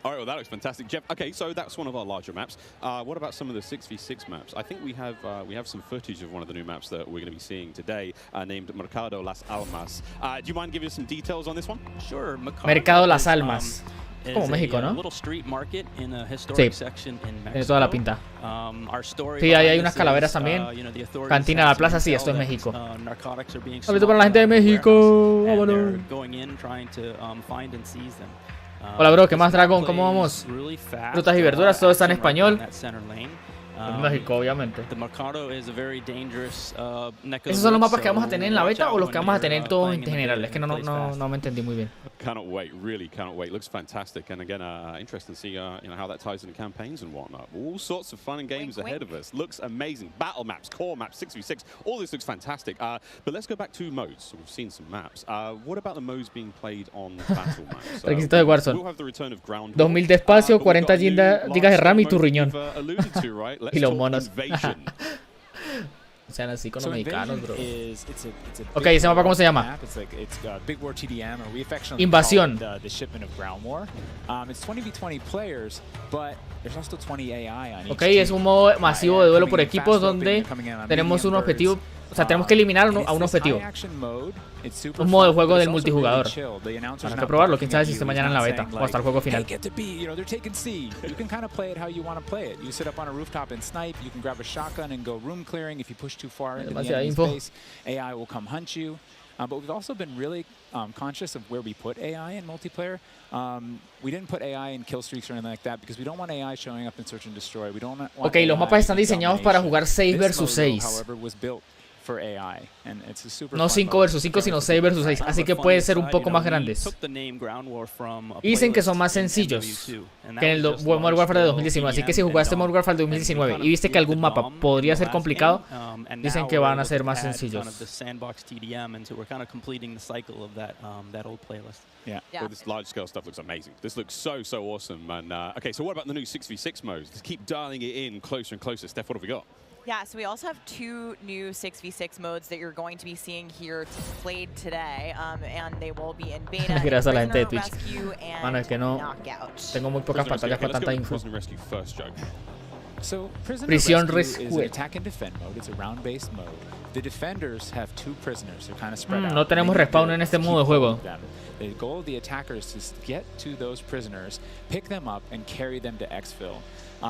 All right, well, that looks fantastic, Jeff. Okay, so that's one of our larger maps. What about some of the 6v6 maps? I think we have some footage of one of the new maps that we're going to be seeing today, named Mercado Las Almas. Do you mind giving us some details on this one? Sure. Mercado Las Almas. Como México, ¿no? Sí, tiene toda la pinta. Sí, ahí hay unas calaveras también. Cantina de la plaza, sí, esto es México. Saludos para la gente de México. Vámonos. Hola, bro, ¿qué más, Dragón? ¿Cómo vamos? Frutas y verduras, todo está en español. En México, obviamente. ¿Esos son los mapas que vamos a tener en la beta o los que vamos a tener todos en general? Es que no me entendí muy bien. Cannot wait, really cannot wait. Looks fantastic, and again, interesting to see how that ties into campaigns and whatnot. All sorts of fun and games ahead of us. Looks amazing. Battle maps, core maps, 6v6. All this looks fantastic. But let's go back to modes. So we've seen some maps. What about the modes being played on battle maps? Requisito de Warzone. We'll have the return of ground. 2000 de espacio, 40 gigas de RAM y tu riñón. Y los monos. Sean así con los mexicanos, bro. Ok, ¿ese mapa cómo se llama? Invasión. Ok, es un modo masivo de duelo por equipos donde tenemos un objetivo. O sea, tenemos que eliminar a un objetivo. Un modo de juego del multijugador. Habrá que probarlo, quién sabe si esté mañana en la beta o hasta el juego final. Demasiada info. But we've also been really conscious of where we put AI in multiplayer. We didn't put AI in kill streaks or anything like that because we don't want AI showing up in search and destroy. We don't want Ok, los mapas están diseñados para jugar 6 vs 6. No 5 vs 5, sino 6 vs 6. Así que puede ser un poco más grandes. Y dicen que son más sencillos que en el Modern Warfare de 2019. Así que si jugaste Modern Warfare de 2019 y viste que algún mapa podría ser complicado, dicen que van a ser más sencillos. Yeah. Well, this large scale stuff looks amazing. This looks so awesome. And okay, so what about the new 6v6 modes? Just keep dialing it in closer and closer. Steph, what have we got? Yeah, so we also have 2 new 6v6 modes that you're going to be seeing here played today, and they will be in beta. Gracias a la gente de Twitch. Mano, es que no tengo muy pocas pantallas para tanta info. So, Prisión Rescue is an attack and defend mode. It's a round-based mode. The defenders have 2 prisoners. They're kind of spread out. No tenemos respawn en este modo de juego. The goal of the attackers is to get to those prisoners, pick them up, and carry them to exfil.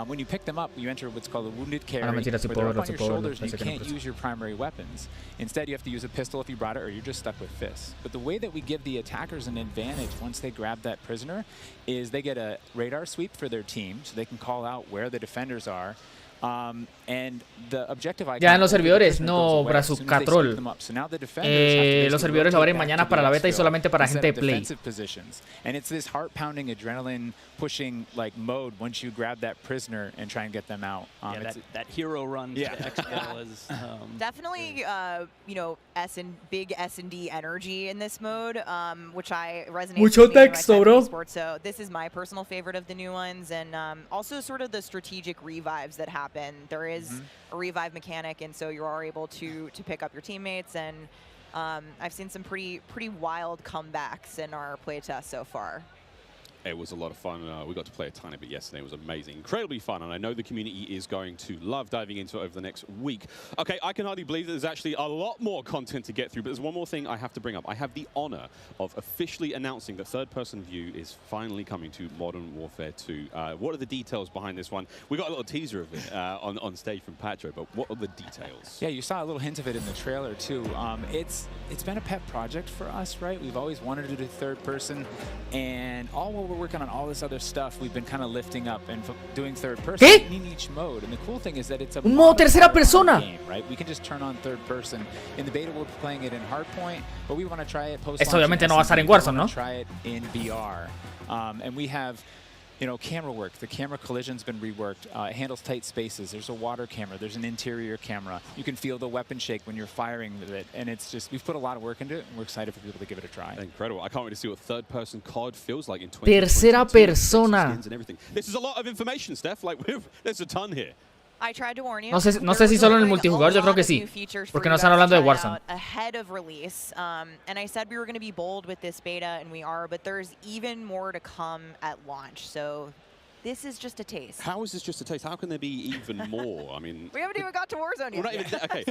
When you pick them up, you enter what's called a wounded carry, where they're up on your shoulders and you can't use your primary weapons. Instead, you have to use a pistol if you brought it, or you're just stuck with fists. But the way that we give the attackers an advantage once they grab that prisoner is they get a radar sweep for their team, so they can call out where the defenders are. Ya en los servidores, no Brazucatrol. Los servidores lo abren mañana para la beta y solamente para gente de Play. And it's this heart-pounding, adrenaline-pushing like mode once you grab that prisoner and try and get them out. That hero run to exfil is definitely you know, big S&D energy in this mode, which I resonate Mucho with texto, bro. So this is my personal favorite of the new ones, and also sort of the strategic revives that happen. There is a revive mechanic, and so you are able to pick up your teammates, and I've seen some pretty wild comebacks in our playtest so far. It was a lot of fun. We got to play a tiny bit yesterday. It was amazing. Incredibly fun, and I know the community is going to love diving into it over the next week. Okay, I can hardly believe that there's actually a lot more content to get through, but there's one more thing I have to bring up. I have the honor of officially announcing that third-person view is finally coming to Modern Warfare 2. What are the details behind this one? We got a little teaser of it on stage from Patro, but what are the details? Yeah, you saw a little hint of it in the trailer, too. It's been a pet project for us, right? We've always wanted to do third-person, and all we're working on all this other stuff, we've been kind of lifting up and doing third person in each mode. And the cool thing is that it's a modo tercera persona game, right? We can just turn on third person. In the beta, we'll be playing it in hardpoint, but we want to try it post. Esto obviamente no va a estar en Warzone, ¿no? Try it in VR, and we have, you know, camera work. The camera collision's been reworked. It handles tight spaces. There's a water camera. There's an interior camera. You can feel the weapon shake when you're firing with it. And it's just, we've put a lot of work into it, and we're excited for people to give it a try. Incredible. I can't wait to see what third-person COD feels like in 2022. Tercera persona. And everything. This is a lot of information, Steph. Like, there's a ton here. I tried to warn you. No sé si solo en el multijugador, yo creo que sí. Porque no están hablando de Warzone. Ahead of release, and I said we were going to be bold with this beta, and we are, but there's even more to come at launch. So this is just a taste. How is this just a taste? How can there be even more? I mean, we haven't even got to Warzone yet. Not even okay.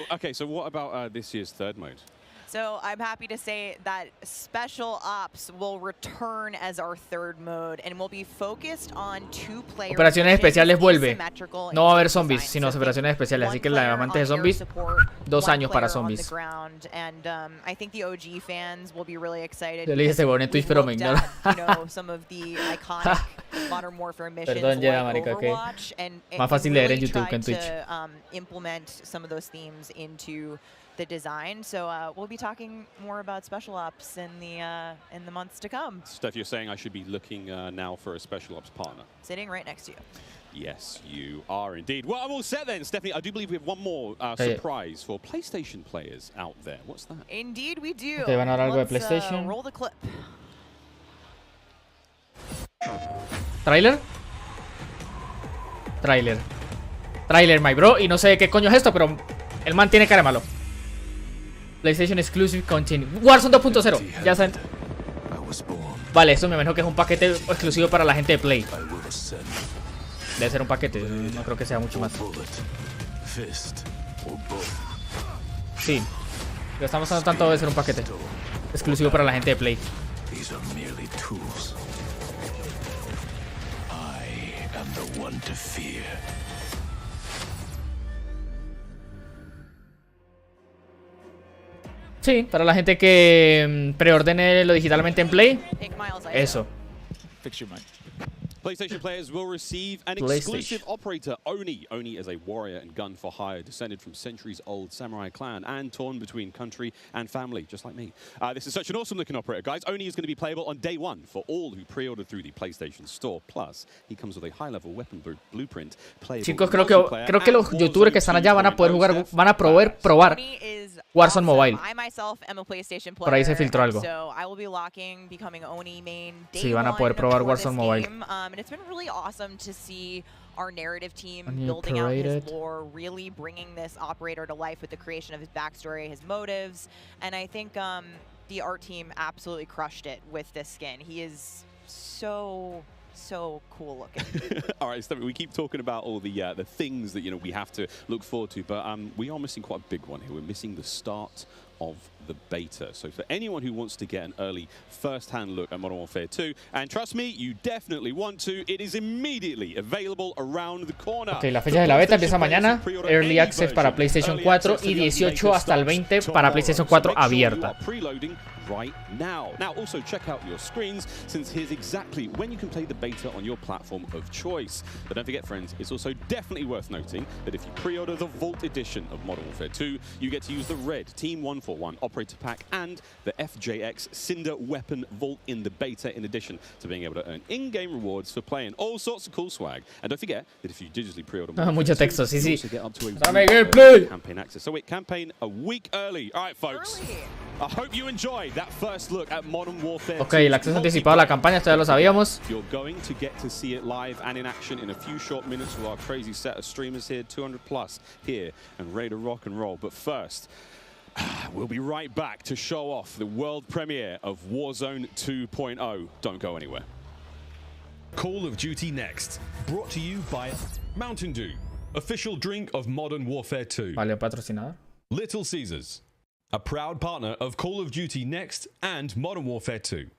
Okay, so what about this year's third mode? So I'm happy to say that Special Ops will return as our third mode and will be focused on two-player. Operaciones especiales vuelve. No va a haber zombies, sino operaciones especiales. Así que la amante de zombies, 2 años para zombies. And I think the OG fans will be really excited. Yo le dije seguro en Twitch, pero me ignora. You know, some of the iconic Modern Warfare missions Perdón, like marica, okay. Overwatch, and más fácil leer en YouTube que en Twitch. To implement some of those themes into the design. So we'll be talking more about Special Ops in the months to come. Steph, you're saying I should be looking now for a Special Ops partner. Sitting right next to you. Yes, you are indeed. Well, I'm all set then, Stephanie. I do believe we have one more surprise for PlayStation players out there. What's that? Indeed, we do. Okay, van a dar algo de PlayStation. Roll the clip. ¿Trailer? Trailer, my bro. Y no sé qué coño es esto, pero el man tiene cara de malo. PlayStation Exclusive Continue. Warzone 2.0. Ya saben. Vale, esto me imagino que es un paquete exclusivo para la gente de Play. Debe ser un paquete, no creo que sea mucho más. Sí. Lo estamos usando tanto, debe ser un paquete exclusivo para la gente de Play. Sí, para la gente que preordene lo digitalmente en Play. Eso. PlayStation players will receive an exclusive operator, Oni. Oni is a warrior and gun for hire, descended from centuries-old samurai clan and torn between country and family, just like me. This is such an awesome-looking operator, guys. Oni is going to be playable on day one for all who pre-ordered through the PlayStation Store. Plus, he comes with a high-level weapon blueint. Chicos, creo que los youtubers que están allá van a poder jugar, van a probar Warzone Mobile. Por ahí se filtró algo. Sí, van a poder probar Warzone Mobile. And it's been really awesome to see our narrative team building out his lore, really bringing this operator to life with the creation of his backstory, his motives, and I think the art team absolutely crushed it with this skin. He is so cool looking. All right, Stephanie, we keep talking about all the things that we have to look forward to, but we are missing quite a big one here. We're missing the start of the beta. So for anyone who wants to get an early first-hand look at Modern Warfare 2, and trust me, you definitely want to, it is immediately available around the corner. Ok, la fecha de la beta empieza mañana, Early Access para PlayStation 4 y 18 hasta el 20 para PlayStation 4 abierta. Right now. Now, also check out your screens, since here's exactly when you can play the beta on your platform of choice. But don't forget, friends, it's also definitely worth noting that if you pre-order the Vault Edition of Modern Warfare 2, you get to use the red Team 141 Operator Pack and the FJX Cinder Weapon Vault in the beta, in addition to being able to earn in-game rewards for playing all sorts of cool swag. And don't forget that if you digitally pre-order mucho texto, sí, sí. you also get up to a campaign access. So wait, campaign a week early. All right, folks. I hope you enjoyed that first look at Modern Warfare 2. Ok, el acceso anticipado a la campaña, esto ya lo sabíamos. You're going to get to see it live and in action in a few short minutes with our crazy set of streamers here, 200 plus here, and ready to rock and roll. But first, we'll be right back to show off the world premiere of Warzone 2.0. Don't go anywhere. Call of Duty Next, brought to you by Mountain Dew, official drink of Modern Warfare 2. Vale, patrocinador. Little Caesars, a proud partner of Call of Duty Next and Modern Warfare 2.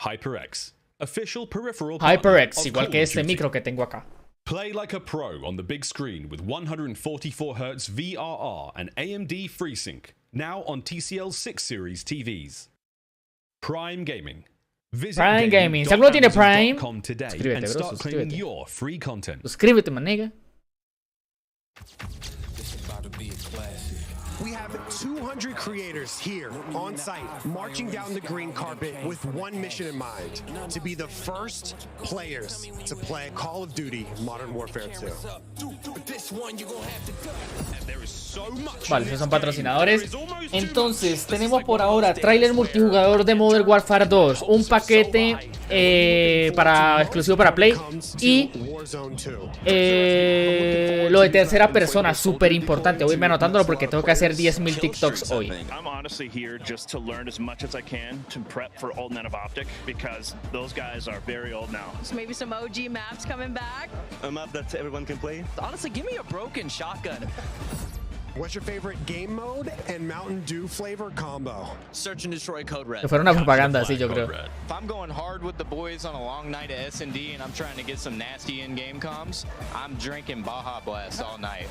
HyperX, official peripheral partner HyperX, of igual Call que of este Duty. micro que tengo acá. Play like a pro on the big screen with 144Hz VRR and AMD FreeSync, now on TCL 6 Series TVs. Prime Gaming, Visit Prime Gaming. Si alguno tiene Prime, today suscríbete, and bro, start claiming suscríbete. your free content. Suscríbete, maniga. We have 200 creators here on site, marching down the green carpet with one mission in mind: to be the first players to play Call of Duty Modern Warfare 2. Vale, esos son patrocinadores. Entonces, tenemos por ahora tráiler multijugador de Modern Warfare 2, un paquete exclusivo para Play y lo de tercera persona, súper importante. Voy a irme anotándolo porque tengo que hacer 10.000 TikToks hoy. I'm honestly here just to learn as much as I can to prep for Old Men of Optic because those guys are very old now. So maybe some OG maps coming back. A map that everyone can play. Honestly, give me a broken shotgun. What's your favorite game mode and Mountain Dew flavor combo? Search and destroy Code Red. Que fuera una propaganda así, yo creo. If I'm going hard with the boys on a long night at S&D and I'm trying to get some nasty in-game comms, I'm drinking Baja Blast all night.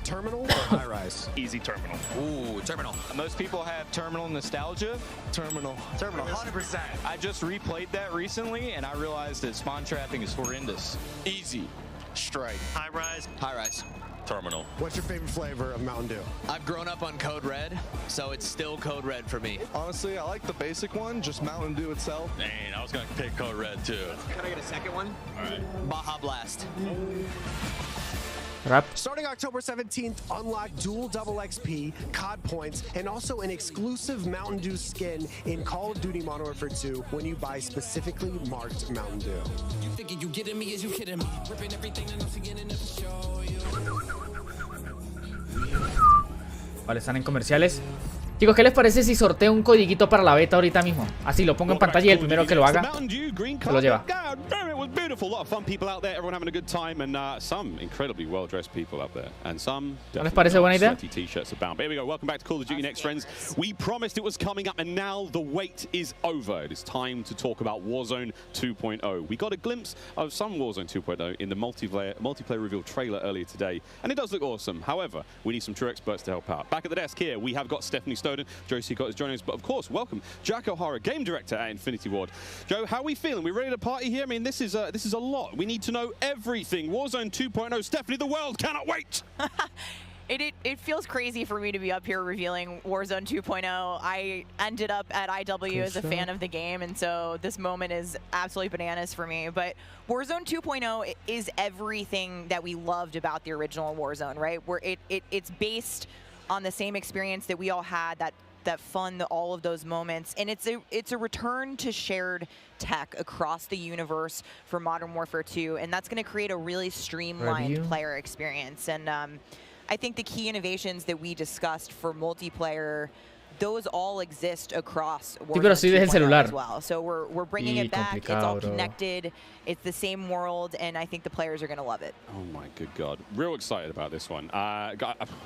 Terminal or high rise? Easy terminal. Ooh, terminal. Most people have terminal nostalgia. Terminal. Terminal, 100%. I just replayed that recently and I realized that spawn trapping is horrendous. Easy. Strike. High rise. High rise. Terminal. What's your favorite flavor of Mountain Dew? I've grown up on Code Red, so it's still Code Red for me. Honestly, I like the basic one, just Mountain Dew itself. Dang, I was gonna pick Code Red too. Can I get a second one? All right. Baja Blast. Rap. Starting October 17th, unlock dual double XP, COD points, and also an exclusive Mountain Dew skin in Call of Duty Modern Warfare 2 when you buy specifically marked Mountain Dew. You thinking you getting me? Is you kidding me? Ripping everything and I'm beginning to show you. Vale, están en comerciales. Chicos, ¿qué les parece si sorteo un codiguito para la beta ahorita mismo? Así lo pongo en pantalla y el primero que lo haga se lo lleva. It was beautiful. A lot of fun people out there, everyone having a good time, and some incredibly well-dressed people up there, and some ¿No les parece buena idea? sweaty t-shirts abound. But here we go. Welcome back to Call of Duty Next, friends. We promised it was coming up, and now the wait is over. It is time to talk about Warzone 2.0. We got a glimpse of some Warzone 2.0 in the multiplayer reveal trailer earlier today, and it does look awesome. However, we need some true experts to help out. Back at the desk here, we have got Stephanie Snowden, Joe Seacott is joining us, but of course, welcome Jack O'Hara, game director at Infinity Ward. Joe, how are we feeling? We ready to party here? I mean, this is a lot. We need to know everything. Warzone 2.0. Stephanie, the world cannot wait. It feels crazy for me to be up here revealing Warzone 2.0. I ended up at IW as a fan of the game, and so this moment is absolutely bananas for me. But Warzone 2.0 is everything that we loved about the original Warzone, right? Where it's based on the same experience that we all had, that fun, all of those moments, and it's a return to shared tech across the universe for Modern Warfare 2, and that's going to create a really streamlined player experience. And I think the key innovations that we discussed for multiplayer, those all exist across Warzone 2.0 as well. So we're bringing it back. It's all connected. It's the same world, and I think the players are going to love it. Oh my good God. Real excited about this one.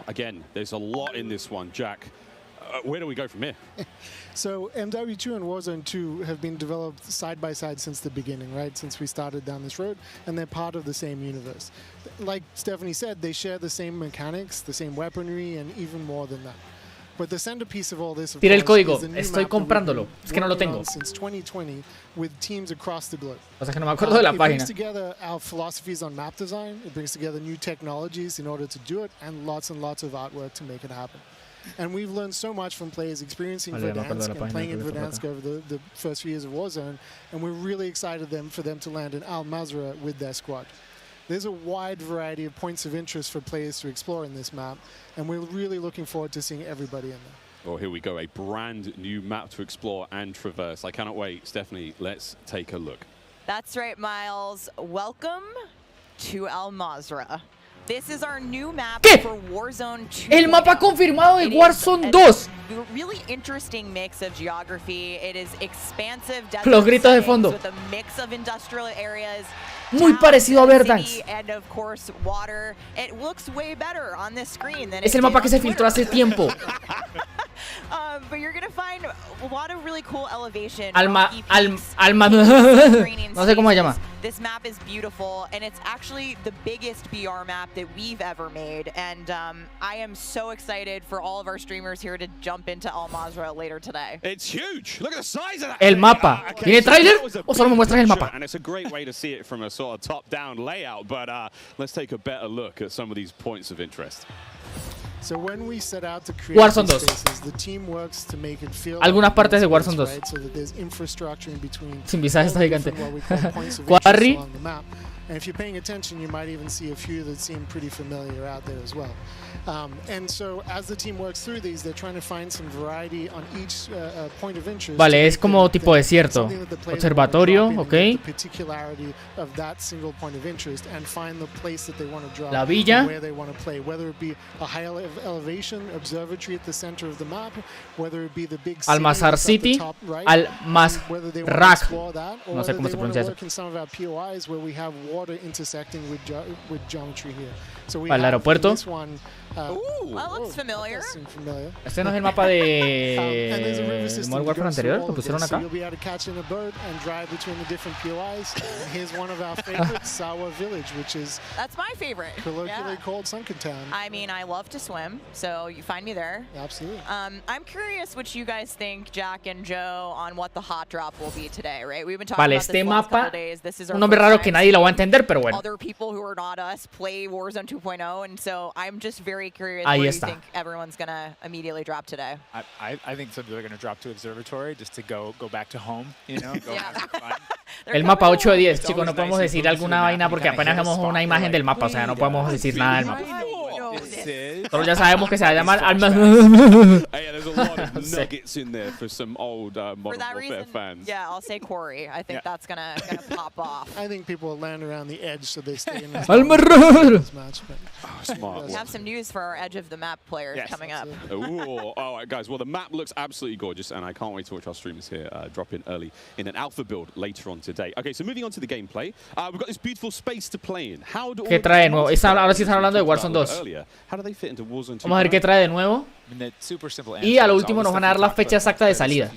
Again, there's a lot in this one. Jack, where do we go from here? So MW2 and Warzone 2 have been developed side by side since the beginning, right? Since we started down this road, and they're part of the same universe. Like Stephanie said, they share the same mechanics, the same weaponry, and even more than that. But the centerpiece of all this, Tira el código, estoy comprándolo. Es que no lo tengo. Since 2020 with teams across the globe. O sea que no me acuerdo de la It página. brings together our philosophies on map design. It brings together new technologies in order to do it, and lots of artwork to make it happen. And we've learned so much from players experiencing Verdansk and playing in Verdansk over the first few years of Warzone, and we're really excited for them to land in Al Mazrah with their squad. There's a wide variety of points of interest for players to explore in this map, and we're really looking forward to seeing everybody in there. Oh, here we go, a brand new map to explore and traverse. I cannot wait. Stephanie, let's take a look. That's right, Miles. Welcome to Al Mazrah. This is our new map for Warzone 2. El mapa confirmado de Warzone 2. Really interesting mix of geography. It is expansive Los gritos de fondo. with a mix of industrial areas. Muy parecido a Verdansk. And of course, water. It looks way better on this screen than Es el mapa que se filtró hace tiempo. But you're gonna find a lot of really cool elevation. Alma, no sé cómo se llama. This map is beautiful, and it's actually the biggest BR map that we've ever made. And I am so excited for all of our streamers here to jump into Al Mazrah later today. It's huge. Look at the size of that. El mapa. ¿Tiene trailer o solo me muestras el mapa? And it's a great way to see it from a sort of top-down layout. But let's take a better look at some of these points of interest. So when we set out to create Warzone 2. spaces, the team works to make it feel Algunas like partes de one Warzone 2. space, right? So that there's infrastructure in between Sin visaje está all the gigante. different, what we call points of interest Quarry. along the map. And if you're paying attention, you might even see a few that seem pretty familiar out there as well. And so as the team works through these, they're trying to find some variety on each point of interest. Vale, es como tipo desierto. Observatorio, ok. La villa. Almazar City. Almazrak. No sé cómo se pronuncia eso. Al aeropuerto. That looks familiar. Este no es el mapa de Modern Warfare anterior, lo pusieron acá. That's my favorite. Colloquially called Sunken Town. I mean, I love to swim, so you find me there. Absolutely. I'm curious what you guys think, Jack and Joe, on what the hot drop will be today, right? We've been talking Vale, about este this last mapa, couple days. This is our un nombre first raro time que nadie lo va a entender, pero bueno. other people who are not us play Warzone 2.0, and so I'm just very curious Ahí where está. you think everyone's gonna immediately drop today. I think some people are going to drop to Observatory just to go back to home, you know? Go have some fun. El mapa 8 de 10, chicos, no podemos decir alguna vaina porque apenas vemos una imagen del mapa, o sea, no podemos decir nada del mapa. Nosotros ya sabemos que se va a llamar Hey, there's a lot of nuggets in there for some old Modern Warfare fans. Yeah, I'll say Corey. I think that's gonna pop off. I think people will land around the edge so they stay in this match. Smart. We have some news for our edge of the map players coming up. Ooh, all right, guys. Well, the map looks absolutely gorgeous, and I can't wait to watch our streamers here drop in early in an alpha build later on today. Okay, so moving on to the gameplay, we've got this beautiful space to play in. How do ¿Qué trae de nuevo? Ahora sí están hablando de Warzone 2. How do they fit into Warzone 2? Vamos a ver qué trae de nuevo. Y a lo último nos van a dar la fecha exacta de salida.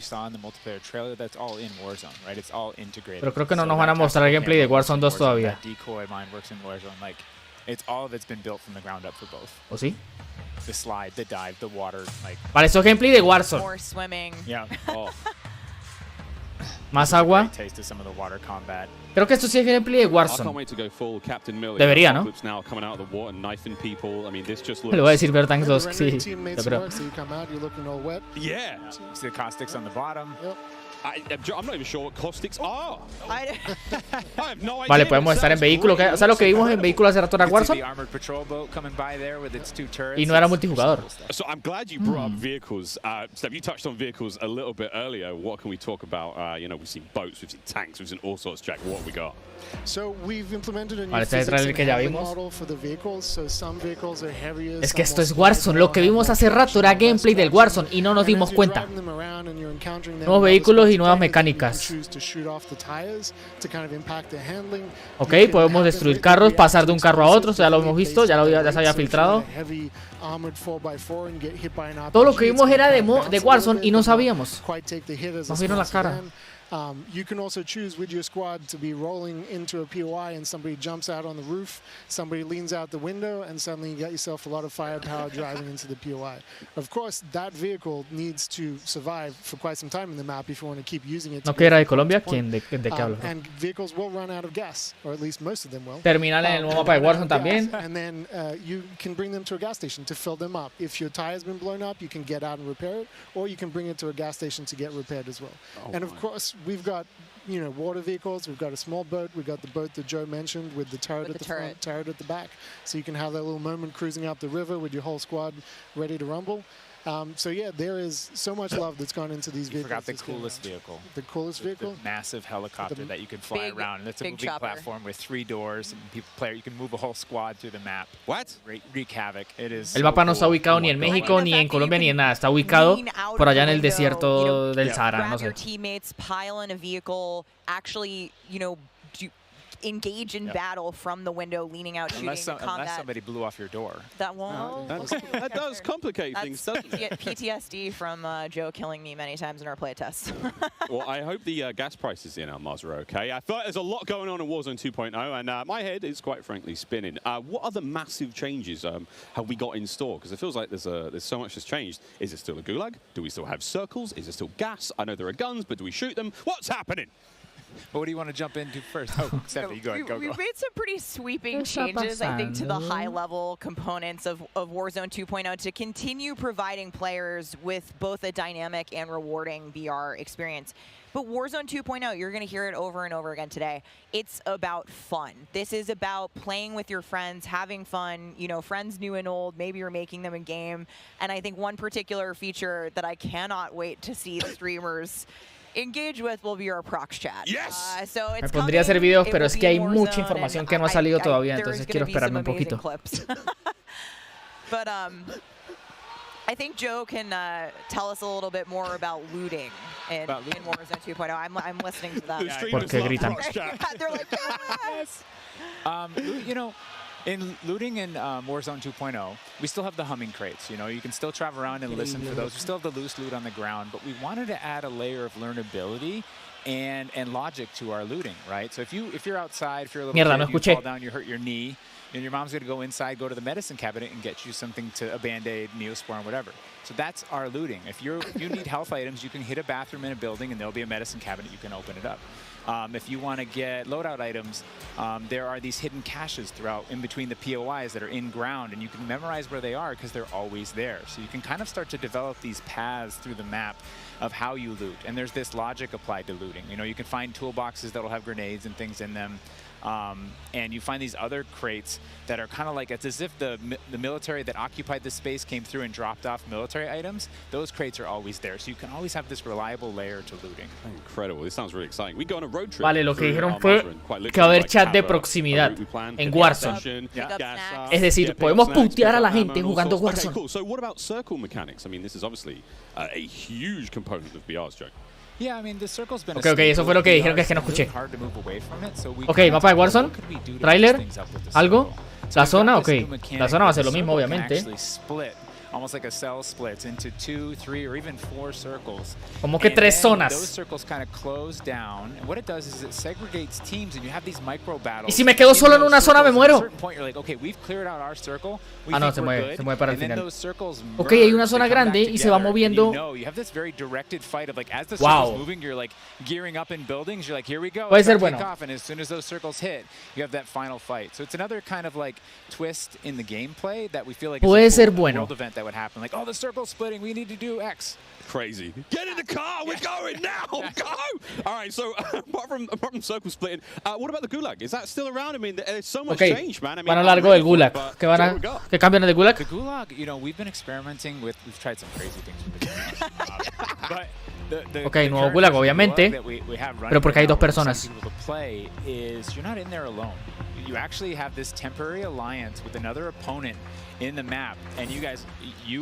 Pero creo que no nos van a mostrar el gameplay de Warzone 2 todavía. ¿O sí? Vale, eso es gameplay de Warzone. More swimming. Más agua. Creo que esto sí es gameplay de Warzone. Debería, ¿no? Le voy a decir Vertanks 2, sí, yo creo. Yeah. See the caustics on the bottom. I'm not even sure what caustics are. I have no idea. Vale, podemos estar en vehículo. O sea, lo que vimos en vehículo hace rato era Warzone. Y no era multijugador. So I'm glad you brought up vehicles. Steph, you touched on vehicles a little bit earlier. What can we talk about? You know, we've seen boats, we've seen tanks, we've seen all sorts. Jack, what have we got? So we've implemented a new Vale, este es el trailer que ya vimos. model for the vehicles. So some vehicles are heavier, Es que some esto es more Warzone. Lo que vimos hace rato era gameplay del Warzone y no nos dimos cuenta. Nuevos vehículos y nuevas mecánicas. Ok, podemos destruir carros, pasar de un carro a otro. Ya lo hemos visto, ya se había filtrado. Todo lo que vimos era de Warzone y no sabíamos. Nos vieron la cara. You can also choose with your squad to be rolling into a POI and somebody jumps out on the roof, somebody leans out the window, and suddenly you got yourself a lot of firepower driving into the POI. Of course, that vehicle needs to survive for quite some time in the map if you want to keep using it. ¿No que era de Colombia? ¿Quién de qué hablo? And vehicles will run out of gas, or at least most of them will. Terminal en el nuevo mapa de Warzone también. And then you can bring them to a gas station to fill them up. If your tire's been blown up, you can get out and repair it, or you can bring it to a gas station to get repaired as well. And of course, we've got, you know, water vehicles. We've got a small boat. We've got the boat that Joe mentioned with the turret at the front, turret at the back. So you can have that little moment cruising up the river with your whole squad ready to rumble. So yeah, there is so much love that's gone into these vehicles. Forgot the coolest vehicle. The coolest vehicle? The massive helicopter that you can fly around. And it's a moving platform with 3 doors. And you can move a whole squad through the map. What? Wreak havoc. It is. El mapa no está ubicado ni en México, ni en Colombia, ni en nada. Está ubicado por allá en el desierto del Sahara, no sé. Teammates, pile in a vehicle, actually, you know, engage in battle from the window, leaning out, shooting, combat. Unless somebody blew off your door. That won't. That does complicate things, doesn't it? PTSD from Joe killing me many times in our play tests. Well, I hope the gas prices in Almaz are okay. I thought there's a lot going on in Warzone 2.0, and my head is quite frankly spinning. What other massive changes have we got in store? Because it feels like there's so much that's changed. Is it still a gulag? Do we still have circles? Is it still gas? I know there are guns, but do we shoot them? What's happening? Well, what do you want to jump into first? Oh, Stephanie, go ahead. We've made some pretty sweeping changes, I think, to the high-level components of Warzone 2.0 to continue providing players with both a dynamic and rewarding VR experience. But Warzone 2.0, you're going to hear it over and over again today. It's about fun. This is about playing with your friends, having fun, you know, friends new and old. Maybe you're making them in game. And I think one particular feature that I cannot wait to see the streamers engage with will be our prox chat. Yes. So Me pondría a hacer videos, pero es que hay mucha información que no ha salido todavía, entonces quiero esperarme un poquito. But I think Joe can tell us a little bit more about looting in Warzone 2.0. I'm listening to that. Porque gritan. They're like, yes. You know, in looting in Warzone 2.0, we still have the humming crates. You know, you can still travel around and listen for those. We still have the loose loot on the ground, but we wanted to add a layer of learnability and logic to our looting, right? So if you're outside, if you're a little kid, you fall down, you hurt your knee, and your mom's going to go inside, go to the medicine cabinet and get you something to a Band-Aid, Neosporin, whatever. So that's our looting. If you need health items, you can hit a bathroom in a building and there'll be a medicine cabinet. You can open it up. If you want to get loadout items, there are these hidden caches throughout in between the POIs that are in ground, and you can memorize where they are because they're always there. So you can kind of start to develop these paths through the map of how you loot. And there's this logic applied to looting. You know, you can find toolboxes that'll have grenades and things in them. And you find these other crates that are kind of like, it's as if the military that occupied this space came through and dropped off military items. Those crates are always there, so you can always have this reliable layer to looting. Incredible. This sounds really exciting. We go on a road trip. Vale, lo que dijeron fue que va a haber chat de proximidad en Warzone. Es decir, podemos putear a la gente jugando Warzone. Okay, cool. So what about circle mechanics? I mean, this is obviously a huge component of BR's, Joe. Yeah, I mean, the circle's been Okay, eso fue lo que dijeron que es que no escuché. Ok, mapa de Warzone, trailer, algo, la zona, ok, la zona va a ser lo mismo, obviamente. Almost like a cell splits into 2, 3, or even 4 circles. Como que 3 zonas. Those circles kind of close down, and what it does is it segregates teams, and you have these micro battles. Y si me quedo solo en una zona me muero. At a certain point, you're like, okay, we've cleared out our circle. Ah, no, se mueve para el final. Ok, hay una zona grande y se va moviendo. You have this very directed fight of like as the circle's moving, you're like gearing up in buildings. You're like, here we go. Puede ser bueno. And as soon as those circles hit, you have that final fight. So it's another kind of like twist in the gameplay that we feel like is a cool world event that would happen. Like, oh, the circle's splitting. We need to do X. Crazy. Get in the car. We're going now. Go. All right. So apart from circle splitting, what about the gulag? Is that still around? I mean, there's so much change, man. I mean, van a hablar del gulag. ¿Qué cambian del gulag? The gulag, you know, we've been experimenting with. We've tried some crazy things with the gulag. But Ok, nuevo gulag, obviamente. Pero porque hay 2 personas. You're not in there alone. You actually have this temporary alliance with another opponent in the map, and you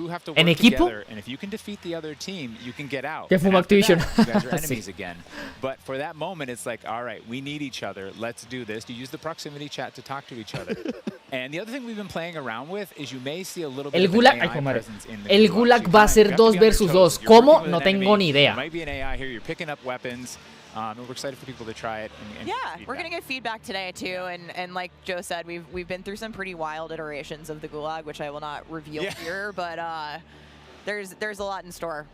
have to work together, and if you can defeat the other team, you can get out. Que fuma Activision. You guys are enemies again. But for that moment, it's like, all right, we need each other. Let's do this. You use the proximity chat to talk to each other. And the other thing we've been playing around with is you may see a little bit of an AI presence in the El gulag va a ser 2 versus 2. ¿Cómo? No tengo ni idea. There might be an AI here. You're picking up weapons. And we're excited for people to try it. And we're going to get feedback today, too. And like Joe said, we've been through some pretty wild iterations of the gulag, which I will not reveal here. But there's a lot in store.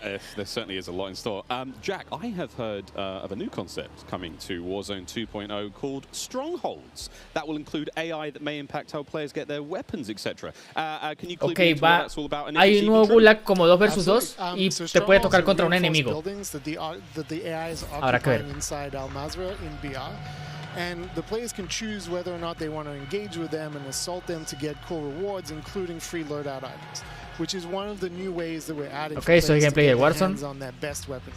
There certainly is a lot in store. Jack, I have heard of a new concept coming to Warzone 2.0 called Strongholds. That will include AI that may impact how players get their weapons, etc. Can you clue me into what that's all about? Hay un nuevo gulag como 2 versus 2 y te puede tocar contra un enemigo. Habrá que ver. Inside Al-Mazrah in BR. And the players can choose whether or not they want to engage with them and assault them to get cool rewards, including free loadout items, which is one of the new ways that we're adding so gameplay de Warzone. on that best weaponry.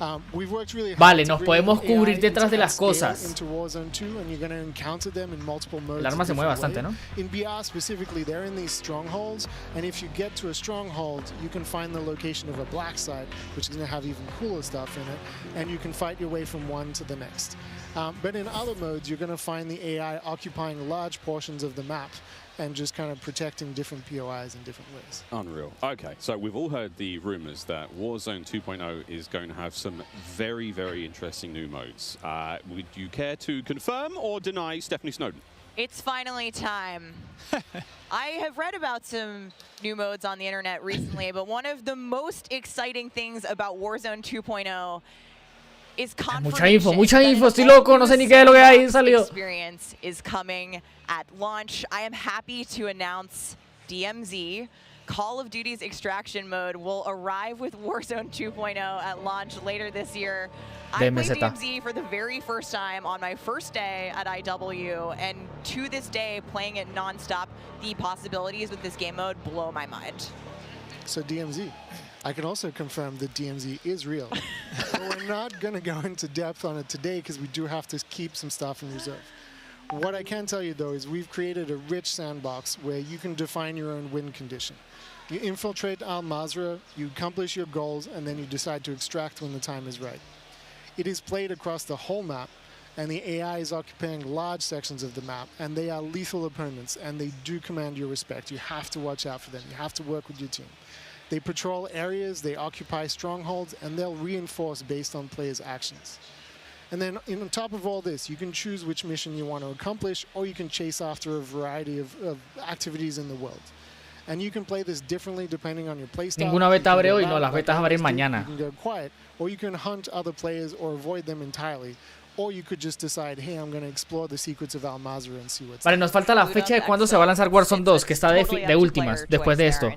Vale, nos podemos cubrir detrás de las cosas. El arma se mueve bastante, ¿no? In BR specifically, they're in these strongholds, and if you get to a stronghold, you can find the location of a black site, which is going to have even cooler stuff in it, and you can fight your way from one to the next. But in other modes, you're going to find the AI occupying large portions of the map and just kind of protecting different POIs in different ways. Unreal. Okay, so we've all heard the rumors that Warzone 2.0 is going to have some very, very interesting new modes. Would you care to confirm or deny Stephanie Snowden? It's finally time. I have read about some new modes on the internet recently, but one of the most exciting things about Warzone 2.0 is mucha info, estoy loco, no sé ni qué es lo que hay, salió. Experience is coming at launch. I am happy to announce DMZ. Call of Duty's extraction mode will arrive with Warzone 2.0 at launch later this year. I played DMZ for the very first time on my first day at IW, and to this day, playing it non-stop, the possibilities with this game mode blow my mind. So DMZ. I can also confirm that DMZ is real. But we're not going to go into depth on it today because we do have to keep some stuff in reserve. What I can tell you, though, is we've created a rich sandbox where you can define your own win condition. You infiltrate Al Mazrah, you accomplish your goals, and then you decide to extract when the time is right. It is played across the whole map, and the AI is occupying large sections of the map, and they are lethal opponents, and they do command your respect. You have to watch out for them. You have to work with your team. They patrol areas, they occupy strongholds, and they'll reinforce based on players' actions. And then on top of all this, you can choose which mission you want to accomplish, or you can chase after a variety of activities in the world. And you can play this differently depending on your playstyle. Ninguna beta abre hoy, no, las betas abren mañana. You can go quiet, or you can hunt other players or avoid them entirely. Or you could just decide, hey, I'm going to explore the secrets of Al Mazrah and see what's Vale, nos falta la fecha de cuándo se va a lanzar Warzone 2, que está de últimas, después de esto.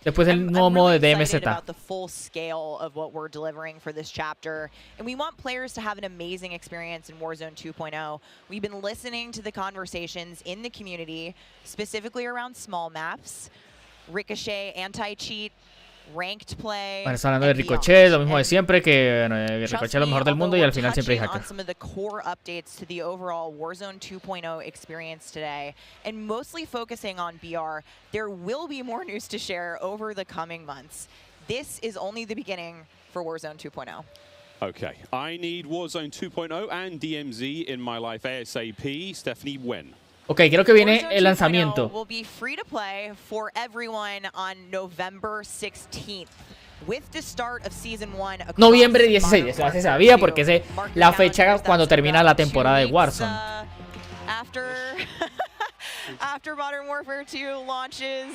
Después del nuevo modo de DMZ. About the full scale of what we're delivering for this chapter, and we want players to have an amazing experience in Warzone 2.0. We've been listening to the conversations in the community, specifically around small maps, Ricochet, anti-cheat, ranked play. Bueno, está hablando de Ricochet, lo mismo de siempre, que Ricochet es lo mejor del mundo y al final siempre hay hackers. Some of the core updates to the overall Warzone 2.0 experience today, and mostly focusing on BR, there will be more news to share over the coming months. This is only the beginning for Warzone 2.0. Okay, I need Warzone 2.0 and DMZ in my life ASAP. Stephanie, when? Ok, creo que viene el lanzamiento. Will be free to play for everyone on November 16th. With the start of season 1. Noviembre 16, ya se sabía porque es la fecha cuando termina la temporada de Warzone. After Modern Warfare 2 launches,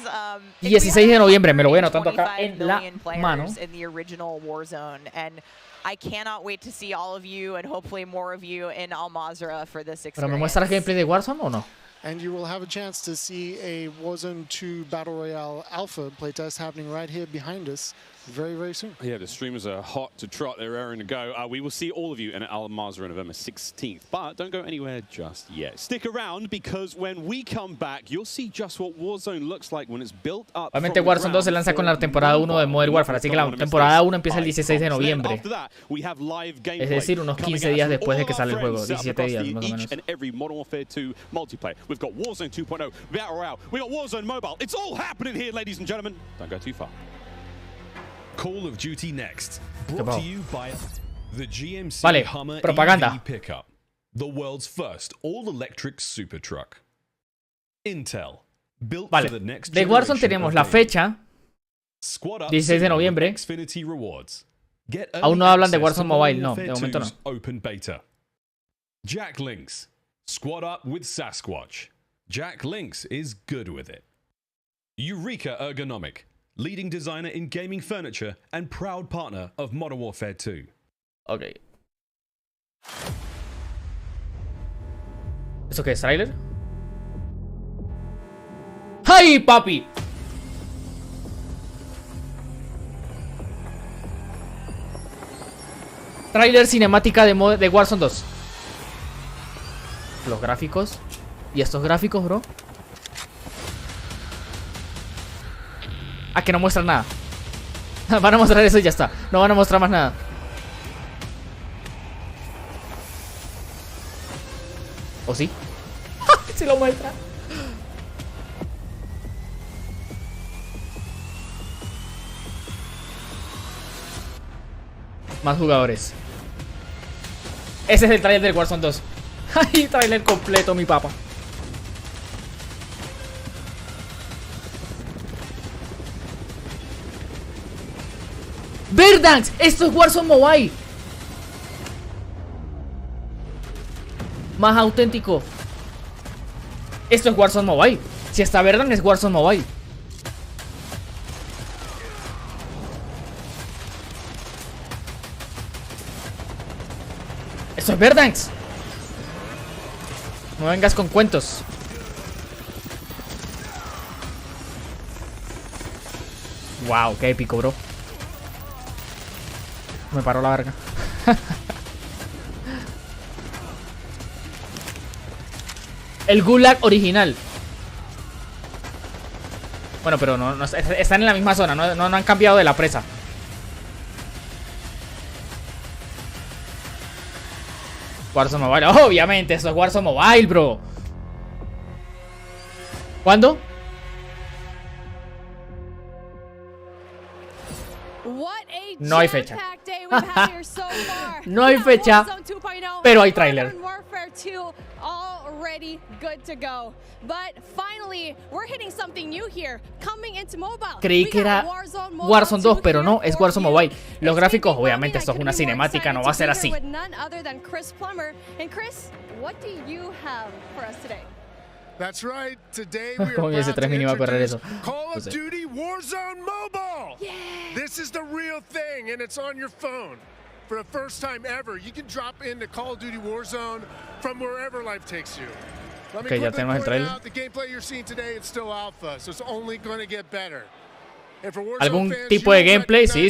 16 de noviembre, me lo voy anotando acá en la mano. In the original Warzone, and I cannot wait to see all of you and hopefully more of you in Al Mazrah for this experience. ¿Pero me muestras gameplay de Warzone o no? And you will have a chance to see a Warzone 2 Battle Royale Alpha playtest happening right here behind us very, very soon. Yeah, the streamers are hot to trot. They're raring to go. We will see all of you in Al Mazrah on November 16th. But don't go anywhere just yet. Stick around because when we come back, you'll see just what Warzone looks like when it's built up. Obviamente Warzone 2 se lanza con la temporada 1 de Modern Warfare, así que la temporada 1 empieza el 16 de noviembre. Es decir, unos 15 días después de que sale el juego, 17 días más o menos. And every Modern Warfare 2 multiplayer. We've got Warzone 2.0, Battle Royale, we got Warzone Mobile. It's all happening here, ladies and gentlemen. Don't go too far. Call of Duty Next, brought to you by the GMC vale, Hummer propaganda. EV pickup, the world's first all-electric super truck. Intel, built for the next de Warzone tenemos la fecha, 16 de noviembre. Xfinity rewards. Get aún no hablan de Warzone Mobile, no, de momento no. Open beta. Jack Links, squad up with Sasquatch. Jack Links is good with it. Eureka Ergonomic, leading designer in gaming furniture and proud partner of Modern Warfare 2. Ok. ¿Eso qué es, trailer? ¡Ay, papi! Trailer cinemática de Warzone 2. Los gráficos. ¿Y estos gráficos, bro? Ah, que no muestran nada. Van a mostrar eso y ya está. No van a mostrar más nada. ¿O sí? Si lo muestra. Más jugadores. Ese es el trailer del Warzone 2. Ay, trailer completo, mi papá. ¡Verdansk! Esto es Warzone Mobile. Más auténtico. Esto es Warzone Mobile. Si está Verdansk es Warzone Mobile. Esto es Verdansk. No vengas con cuentos. Wow, qué épico, bro. Me paró la verga. El Gulag original. Bueno, pero no están en la misma zona, no han cambiado de la presa. Warzone Mobile, obviamente, eso es Warzone Mobile, bro. ¿Cuándo? No hay fecha. No hay fecha, pero hay tráiler. Creí que era Warzone 2, pero no, es Warzone Mobile. Los gráficos, obviamente, esto es una cinemática, no va a ser así. That's right. Today we are Como ese 3 mínimo a correr eso. Call of Duty Warzone Mobile. Yeah. This is the real thing, and it's on your phone. For the first time ever, you can drop into Call of Duty Warzone from wherever life takes you. Okay, ya tenemos el trailer. The gameplay you're seeing today is still alpha, so it's only going to get better. ¿Algún tipo de gameplay? Sí.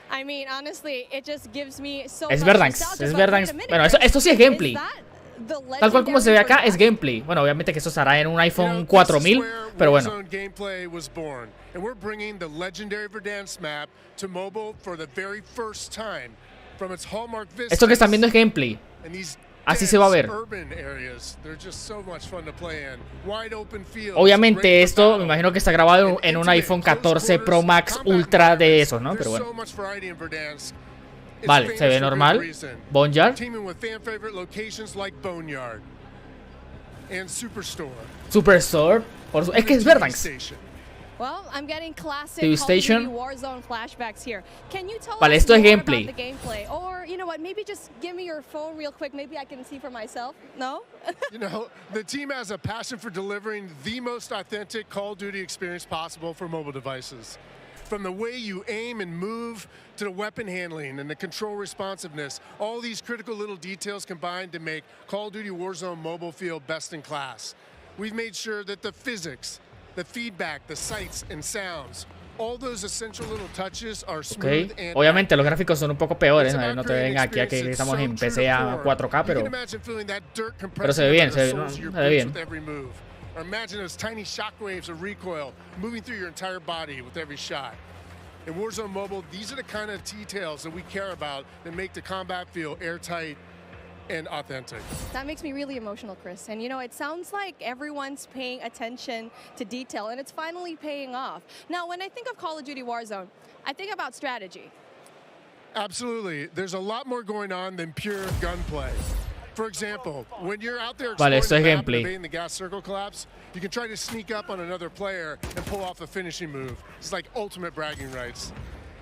I mean, honestly, it just gives me so es Verdansk, es Verdansk. Bueno, esto sí es gameplay. Tal cual como se ve acá es gameplay. Bueno, obviamente que eso se hará en un iPhone 4000, pero bueno. Esto que están viendo es gameplay. Así se va a ver. Obviamente esto me imagino que está grabado en un iPhone 14 Pro Max Ultra de esos, ¿no? Pero bueno. Vale, se ve normal. Boneyard. Superstore. Es que es Verdansk. Well, I'm getting classic TV Station. Call of Duty Warzone flashbacks here. Can you tell vale, us esto es more gameplay. about the gameplay? Or, you know what, maybe just give me your phone real quick. Maybe I can see for myself. No? You know, the team has a passion for delivering the most authentic Call of Duty experience possible for mobile devices. From the way you aim and move to the weapon handling and the control responsiveness, all these critical little details combine to make Call of Duty Warzone Mobile feel best in class. We've made sure that the physics, the feedback, the sights and sounds, all those essential little touches are smooth and obviamente los gráficos son un poco peores, no te ven aquí a que estamos en PC a 4K, pero se ve bien, se ve bien. Or imagine those tiny shockwaves of recoil moving through your entire body with every shot. In Warzone Mobile, these are the kind of details that we care about that make the combat feel airtight and authentic. That makes me really emotional, Chris. And you know, it sounds like everyone's paying attention to detail, and it's finally paying off. Now, when I think of Call of Duty Warzone, I think about strategy. Absolutely. There's a lot more going on than pure gunplay. For example, when you're out there vale, esto es the gameplay. the gas circle collapse, you can try to sneak up on another player and pull off a finishing move. It's like ultimate bragging rights.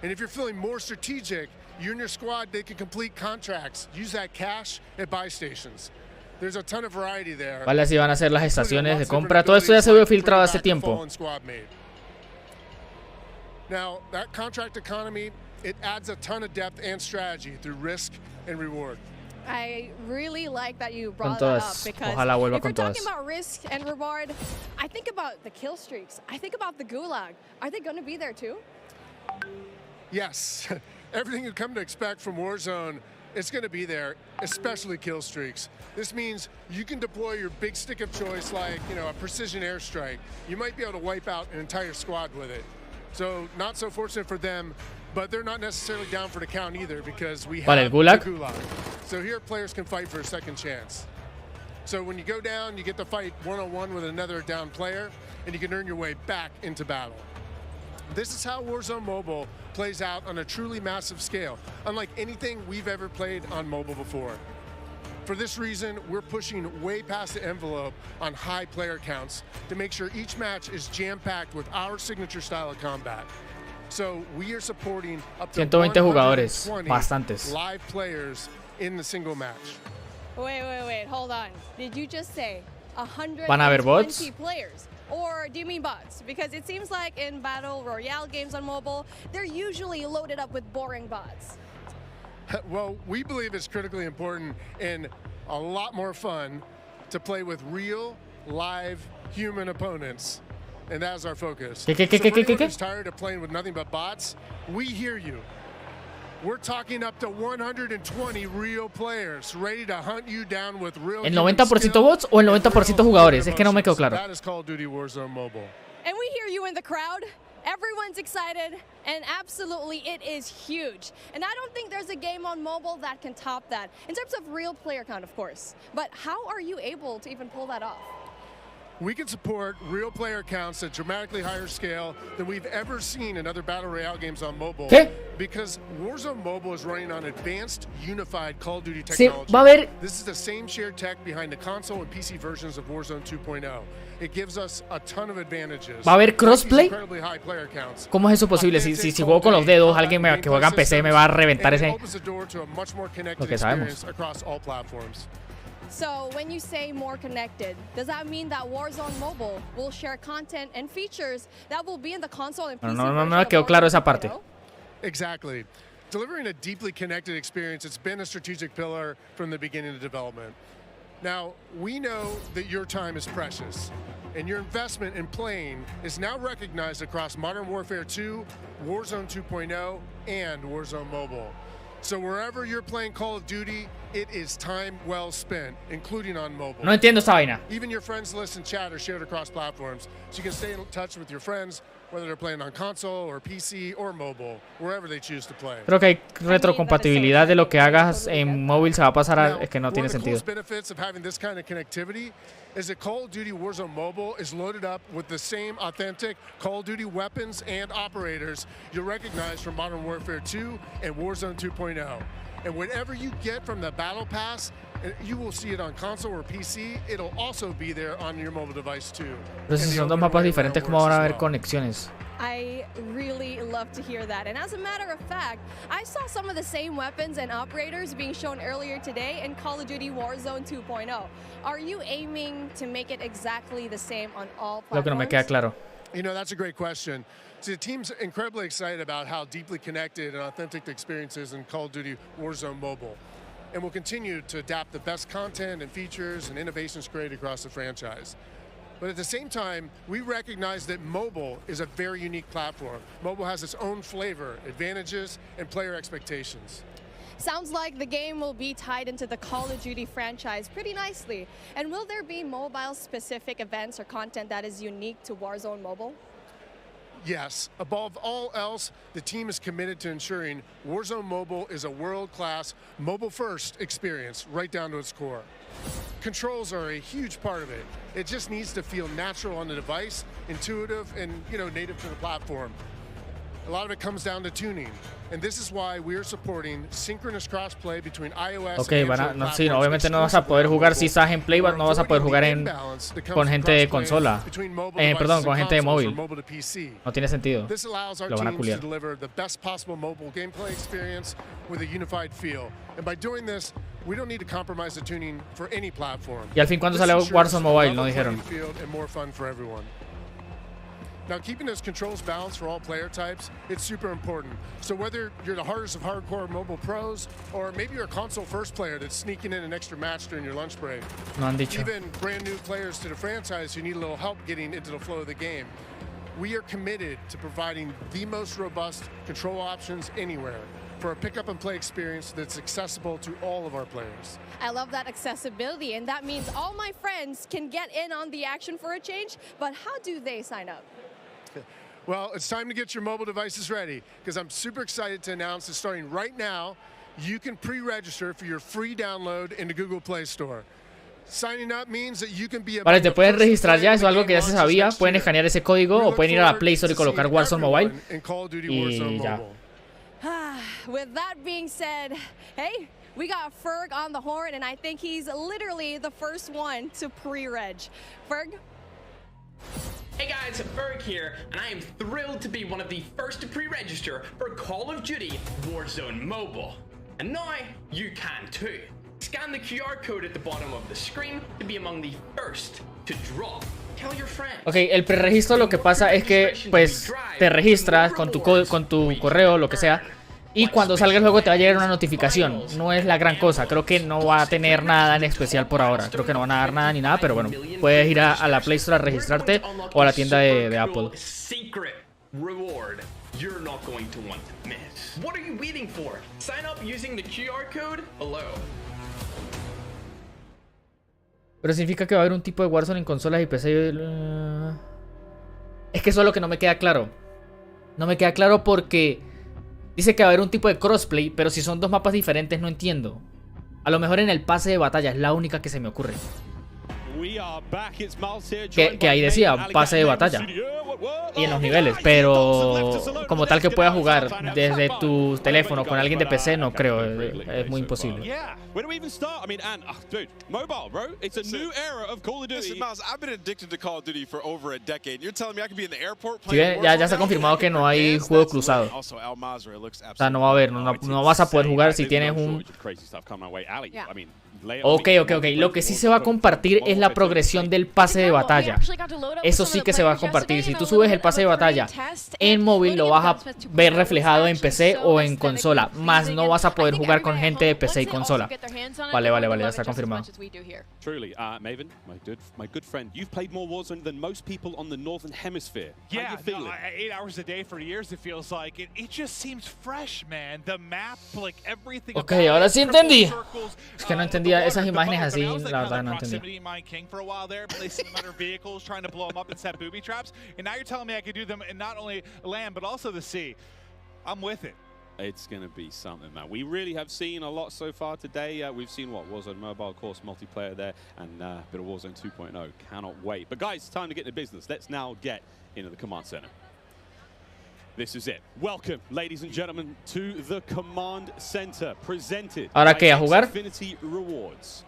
And if you're feeling more strategic, you and your squad, they can complete contracts, use that cash at buy stations. There's a ton of variety there. Vale, así van a ser las estaciones de compra. Todo esto ya se vio filtrado hace tiempo. Now, that contract economy, it adds a ton of depth and strategy through risk and reward. I really like that you brought that up because ojalá vuelva if we're con talking todas. about risk and reward, I think about the kill streaks. I think about the gulag. Are they going to be there too? Yes. Everything you come to expect from Warzone, it's going to be there, especially kill streaks. This means you can deploy your big stick of choice like, you know, a precision airstrike. You might be able to wipe out an entire squad with it. So not so fortunate for them, but they're not necessarily down for the count either because we Vale, have el gulag. the gulag. So here players can fight for a second chance. So when you go down, you get to fight one-on-one with another down player, and you can earn your way back into battle. This is how Warzone Mobile plays out on a truly massive scale, unlike anything we've ever played on mobile before. For this reason, we're pushing way past the envelope on high player counts to make sure each match is jam-packed with our signature style of combat. So we are supporting up to 120 jugadores, 120 bastantes. live players in the single match. Wait, hold on. Did you just say ¿Van a haber 120 bots? players? Or do you mean bots? Because it seems like in Battle Royale games on mobile, they're usually loaded up with boring bots. Well, we believe it's critically important and a lot more fun to play with real, live, human opponents. And that's our focus. ¿Qué? So for anyone who's tired of playing with nothing but bots, we hear you. We're talking up to 120 real players ready to hunt you down with real ¿El human 90% skill bots o el and 90% real jugadores? human Es que no me quedó emotions. claro. That is Call of Duty Warzone Mobile. And we hear you in the crowd. Everyone's excited, and absolutely it is huge. And I don't think there's a game on mobile that can top that, in terms of real player count, of course. But how are you able to even pull that off? We can support real player counts at dramatically higher scale than we've ever seen in other Battle Royale games on mobile. ¿Qué? Because Warzone Mobile is running on advanced, unified Call of Duty Sí, technology. va a haber- This is the same shared tech behind the console and PC versions of Warzone 2.0. It gives us a ton of advantages. ¿Va a haber like these crossplay? incredibly high player counts. ¿Cómo es eso posible? Si juego con los dedos, alguien que juega en PC me va a reventar And it ese. opens the door to a much more connected Lo que sabemos. experience across all platforms. So when you say more connected, does that mean that Warzone Mobile will share content and features that will be in the console and PC No version me of quedó claro Warzone esa parte. 2.0? Exactly. Delivering a deeply connected experience, it's been a strategic pillar from the beginning of development. Now, we know that your time is precious, and your investment in playing is now recognized across Modern Warfare 2, Warzone 2.0, and Warzone Mobile. So wherever you're playing Call of Duty, it is time well spent, including on mobile. No entiendo esta vaina. Even your friends list and chat are shared across platforms, so you can stay in touch with your friends, whether they're playing on console or PC or mobile, wherever they choose to play. Creo que hay retrocompatibilidad de lo que hagas en móvil se va a pasar a... Es que no tiene One of the sentido. coolest benefits of having this kind of connectivity is that Call of Duty Warzone Mobile is loaded up with the same authentic Call of Duty weapons and operators you'll recognize from Modern Warfare 2 and Warzone 2.0. And whatever you get from the Battle Pass, you will see it on console or PC. It'll also be there on your mobile device too. Pero si son dos mapas diferentes, ¿cómo van a haber conexiones? I really love to hear that. And as a matter of fact, I saw some of the same weapons and operators being shown earlier today in Call of Duty Warzone 2.0. Are you aiming to make it exactly the same on all platforms? Lo que no me queda claro. You know, that's a great question. See, the team's incredibly excited about how deeply connected and authentic the experience is in Call of Duty Warzone Mobile. And we'll continue to adapt the best content and features and innovations created across the franchise. But at the same time, we recognize that mobile is a very unique platform. Mobile has its own flavor, advantages, and player expectations. Sounds like the game will be tied into the Call of Duty franchise pretty nicely. And will there be mobile-specific events or content that is unique to Warzone Mobile? Yes, above all else, the team is committed to ensuring Warzone Mobile is a world-class, mobile-first experience right down to its core. Controls are a huge part of it. It just needs to feel natural on the device, intuitive, and native to the platform. A lot of it comes down to tuning, and this is why we are supporting synchronous crossplay between iOS Ok, and Android sí, obviamente no vas a poder jugar si estás en Play, no vas a poder jugar con gente de consola. Perdón, con gente de móvil. No tiene sentido. This allows our Lo van a teams to culiar. deliver the best possible mobile gameplay experience with a unified feel. And by doing this, we don't need to compromise the tuning for any platform. Y al fin, ¿cuándo This sale ensures Warzone Mobile? a No level dijeron. playing field and more fun for everyone. Now, keeping those controls balanced for all player types, it's super important. So whether you're the hardest of hardcore mobile pros, or maybe you're a console first player that's sneaking in an extra match during your lunch break, No han dicho. even brand new players to the franchise who need a little help getting into the flow of the game, we are committed to providing the most robust control options anywhere for a pick-up and play experience that's accessible to all of our players. I love that accessibility, and that means all my friends can get in on the action for a change, but how do they sign up? Well, it's time to get your mobile devices ready because I'm super excited to announce that starting right now, you can pre-register for your free download in the Google Play Store. Signing up means that you can be Vale, te pueden registrar ya, eso es algo que ya se sabía. Pueden escanear ese código o pueden ir a la Play Store y colocar Warzone Mobile. Y ya. With that being said, hey, we got Ferg on the horn, and I think he's literally the first one to pre-reg. Ferg? Hey guys, Ferg here, and I am thrilled to be one of the first to pre-register for Call of Duty Warzone Mobile. And now, you can too. Scan the QR code at the bottom of the screen to be among the first to drop. Tell your friends. Ok, el preregistro lo que pasa es que pues te registras con tu correo, lo que sea, y cuando salga el juego te va a llegar una notificación. No es la gran cosa, creo que no va a tener nada en especial por ahora. Creo que no van a dar nada ni nada, pero bueno, puedes ir a la Play Store a registrarte o a la tienda de Apple. You're not going to want to miss. What are you waiting for? Sign up using the QR code below. Pero significa que va a haber un tipo de Warzone en consolas y PC. Es que eso es lo que no me queda claro. No me queda claro porque dice que va a haber un tipo de crossplay, pero si son dos mapas diferentes no entiendo. A lo mejor en el pase de batalla es la única que se me ocurre. Que ahí decía pase de batalla y en los niveles, pero como tal que puedas jugar desde tu teléfono con alguien de PC no creo, es muy imposible. Sí, ya se ha confirmado que no hay juego cruzado, o sea, no va a haber, no vas a poder jugar si tienes un... Ok, lo que sí se va a compartir es la progresión del pase de batalla. Eso sí que se va a compartir. Si tú subes el pase de batalla en móvil, lo vas a ver reflejado en PC o en consola. Más no vas a poder jugar con gente de PC y consola. Vale, ya está confirmado. Truly, Maven, my good friend, you've played more Warzone than most people on the Northern Hemisphere. Yeah, 8 hours a day for years it feels like. It just seems fresh, man. The map, like everything. Ok, ahora sí entendí. Es que no entendía esas imágenes así, la verdad no entendí. It's going to be something, man. We really have seen a lot so far today. We've seen what Warzone Mobile, of course, multiplayer there, and a bit of Warzone 2.0. Cannot wait. But guys, it's time to get into business. Let's now get into the command center. This is it. Welcome, ladies and gentlemen, to the command center presented. ¿Ahora qué? ¿A jugar? Infinity Rewards.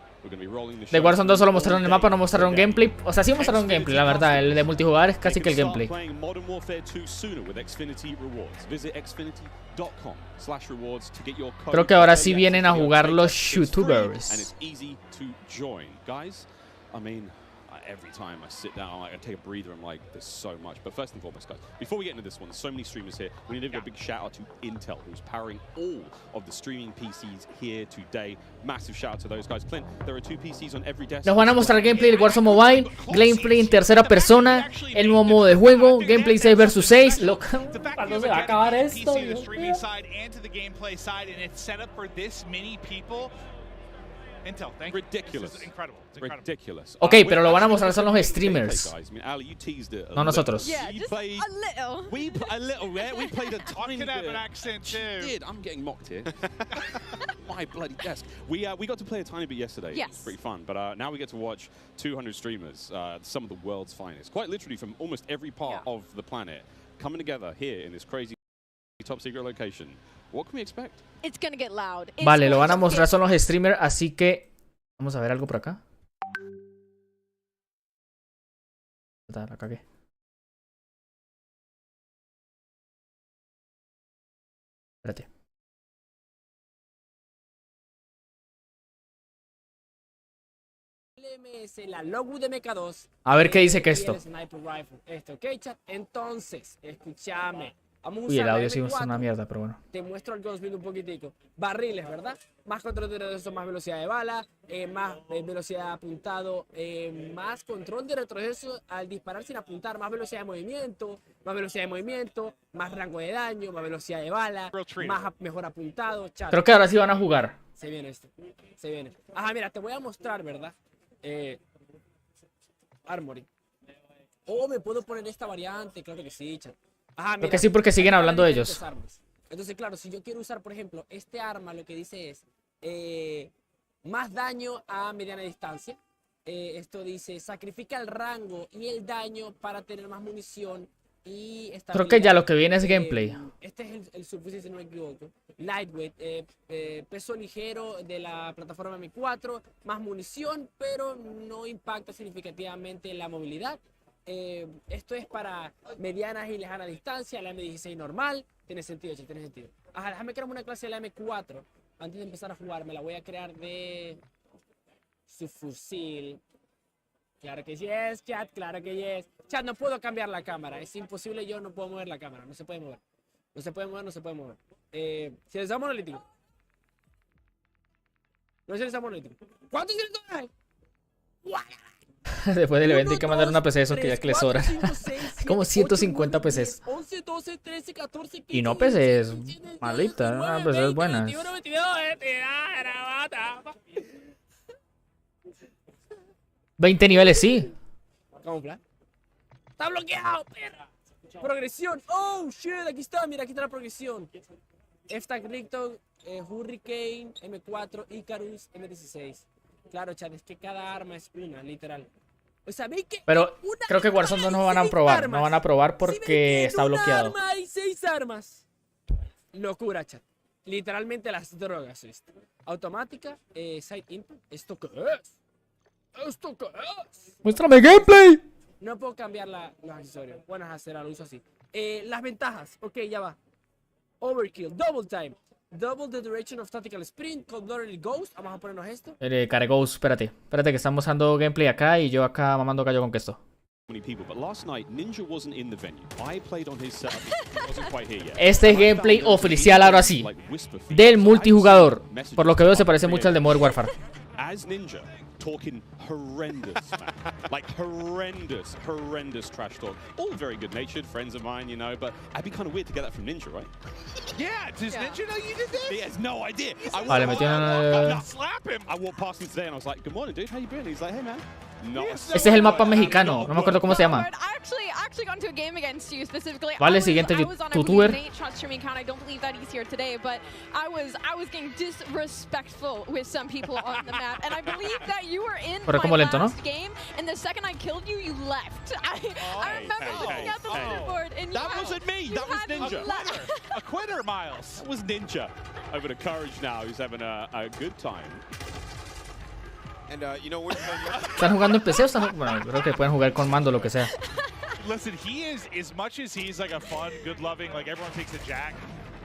De Warzone 2 solo mostraron el mapa, no mostraron gameplay. O sea, sí mostraron gameplay, la verdad. El de multijugador es casi que el gameplay. Creo que ahora sí vienen a jugar los youtubers. Every time I sit down, I take a breather, I'm like, there's so much. But first and foremost, guys, before we get into this one, there's so many streamers here. We need to give a big shout out to Intel, who's powering all of the streaming PCs here today. Massive shout out to those guys. Clint, there are 2 PCs on every desk. Nos van a mostrar gameplay del Warzone Mobile, gameplay en tercera persona, el nuevo modo de juego, gameplay 6 vs 6. ¿Cuándo se va a acabar esto? Intel, thank ridiculous. You. This is incredible. It's ridiculous. Ok, pero lo van a mostrar son los streamers. No nosotros. Yeah, just a little. We played a tiny bit. Have an accent too. Did. I'm getting mocked here. My bloody desk. We got to play a tiny bit yesterday. Yes. It's pretty fun. But now we get to watch 200 streamers, some of the world's finest, quite literally from almost every part of the planet, coming together here in this crazy top secret location. What can we expect? It's gonna get loud. Vale, lo van a mostrar son los streamers, así que vamos a ver algo por acá. La cagué. Espérate. La Logwood MK2. A ver qué dice que esto. Ok, chat. Entonces, escúchame. Vamos a Uy, el usar audio la sí es M4. una mierda, pero bueno. Te muestro el gunsmith un poquitico. Barriles, ¿verdad? Más control de retroceso, más velocidad de bala, más velocidad de apuntado, más control de retroceso al disparar sin apuntar, más velocidad de movimiento, más rango de daño, más velocidad de bala, mejor apuntado. Chat. Creo que ahora sí van a jugar. Se viene esto. Se viene. Ajá, mira, te voy a mostrar, ¿verdad? Armory. Oh, me puedo poner esta variante, claro que sí, chat. Ajá, Creo que sí, porque siguen hablando de ellos. Armas. Entonces, claro, si yo quiero usar, por ejemplo, este arma, lo que dice es más daño a mediana distancia. Esto dice, sacrifica el rango y el daño para tener más munición y estabilidad. Creo que ya lo que viene es gameplay. Este es el Surface, si no me equivoco. Lightweight, peso ligero de la plataforma M4, más munición, pero no impacta significativamente la movilidad. Esto es para medianas y lejanas distancias, la M16 normal. Tiene sentido, sí, tiene sentido. Ajá, déjame crear una clase de la M4. Antes de empezar a jugar, me la voy a crear de su fusil. Claro que yes, chat, claro que yes. Chat, no puedo cambiar la cámara. Es imposible, yo no puedo mover la cámara. No se puede mover. No se puede mover, no se puede mover. Silenciado monolítico. No es silenciado monolítico. ¿Cuántos silenciados hay? Después del evento hay que mandar una PC de esos que ya que les sobran. Como 150 PCs. 11, 12, 13, 14, 15, Y no PCs malitas, una PCs buenas. 21, 22, 20 niveles, sí. Camufla. Está bloqueado, perra. Progresión. Oh, shit, aquí está, mira, aquí está la progresión. F-Tag Ricto, Hurricane, M4, Icarus, M16. Claro, chat, es que cada arma es una, literal. O sea, ¿veis que Pero creo que Warzone 2 no van a probar. No van a probar porque está bloqueado. Arma hay 6 armas. Locura, chat. Literalmente las drogas, ¿viste? Automática, side impact. ¿Esto qué es? ¿Esto qué es? ¡Muéstrame gameplay! No puedo cambiar los accesorios. Buenas a hacer al uso así. Las ventajas. Ok, ya va. Overkill, double time. Double the duration of tactical sprint, Cold-Blooded Ghost. Vamos a ponernos esto. Ghost, espérate. Espérate que estamos dando gameplay acá y yo acá mamando callo con queso. Este es gameplay oficial ahora sí. Del multijugador. Por lo que veo se parece mucho al de Modern Warfare. As Ninja, talking horrendous, man. Like horrendous trash talk. All very good-natured friends of mine, you know, but I'd be kind of weird to get that from Ninja, right? Yeah, does Ninja know you did this? He has no idea. Vale, metieron slap him. I walked past him today and I was like, good morning, dude, how you been? He's like, hey, man. No. Este es el mapa mexicano, no me acuerdo cómo se llama. Actually got into a game against you specifically. Vale, siguiente youtuber. I don't believe that he's here today, but I was getting disrespectful with some people on the map, and I believe that you were in my last game, and the second I killed you, you left. I remember looking at the leaderboard, and that wasn't me. That was Ninja. A quitter, Miles. That was Ninja. Over to Courage now, who's having a good time. And, you know, ¿Están jugando en PC o están? Bueno, creo que pueden jugar con mando, lo que sea. Listen, he is, as much as he's like a fun, good-loving, like everyone takes a Jack,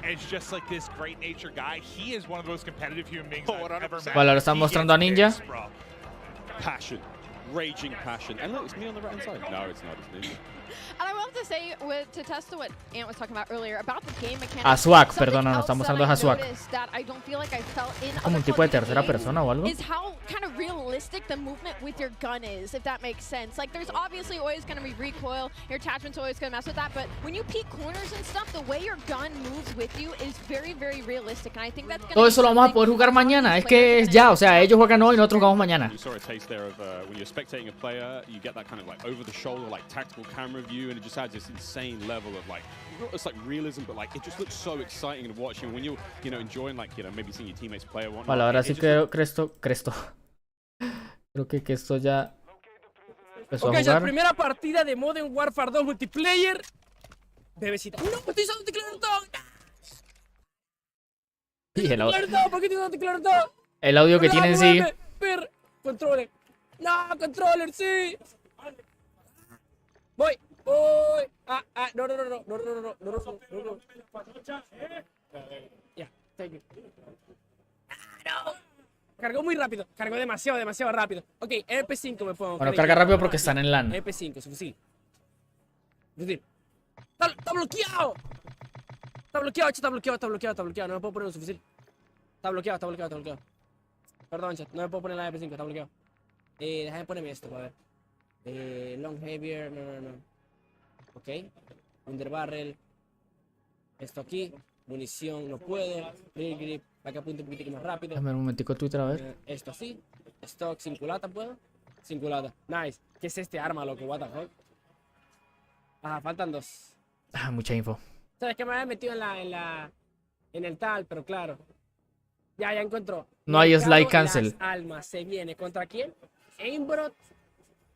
and it's just like this great-natured guy, he is one of the most competitive human beings I've ever met. Vale, ahora están mostrando a Ninja. Passion. Raging passion. And look, it's me on the right-hand side. No, it's not. It's Ninja. And I will have to say, to test to what Ant was talking about earlier about the game mechanics. Aswak, perdón, no, estamos mostrando a Aswak. Como un tipo de tercera persona o algo. Is how kind of realistic the movement with your gun is, if that makes sense. Like, there's obviously always going to be recoil. Your attachment's always going to mess with that. But when you peek corners and stuff, the way your gun moves with you is very, very realistic. And I think that's going to Todo eso lo vamos a poder jugar mañana. Es que es ya, o sea, ellos juegan hoy y nosotros jugamos mañana. You saw a taste there of when you're spectating a player, you get that kind of like over-the-shoulder, like tactical camera view, and it just adds this insane level of like, it's like realism, but like it just looks so exciting to watch. And when you're, you know, enjoying like, you know, maybe seeing your teammates play or whatnot. Vale, ahora sí creo que esto ya empezó a jugar. Ya primera partida de Modern Warfare 2 multiplayer. Bebecita. ¡No! ¡Estoy usando teclado todo! El audio que tienen sí. Controller. No, controller, sí. Voy. No. Ya, thank you. No. Cargó muy rápido. Cargó demasiado rápido. Ok, MP5 me puedo. Bueno, carga rápido porque están en LAN. MP5, su fusil. Está bloqueado. Está bloqueado. No me puedo poner su fusil. Está bloqueado. Perdón, chat. No me puedo poner la MP5, está bloqueado. Déjame ponerme esto, a ver. Long heavier, no. Ok. Underbarrel. Esto aquí. Munición, no puedo. Real grip. Acá apunto un poquito más rápido. Dame un momentico Twitter, a ver. Esto así. Stock, sin culata, ¿puedo? Sin culata. Nice. ¿Qué es este arma, loco? What the fuck. Ajá, faltan 2. Ah, mucha info. Sabes que me había metido en el tal, pero claro. Ya encontró. No hay Mercado slide cancel. Las Almas se viene. ¿Contra quién? Aimbot.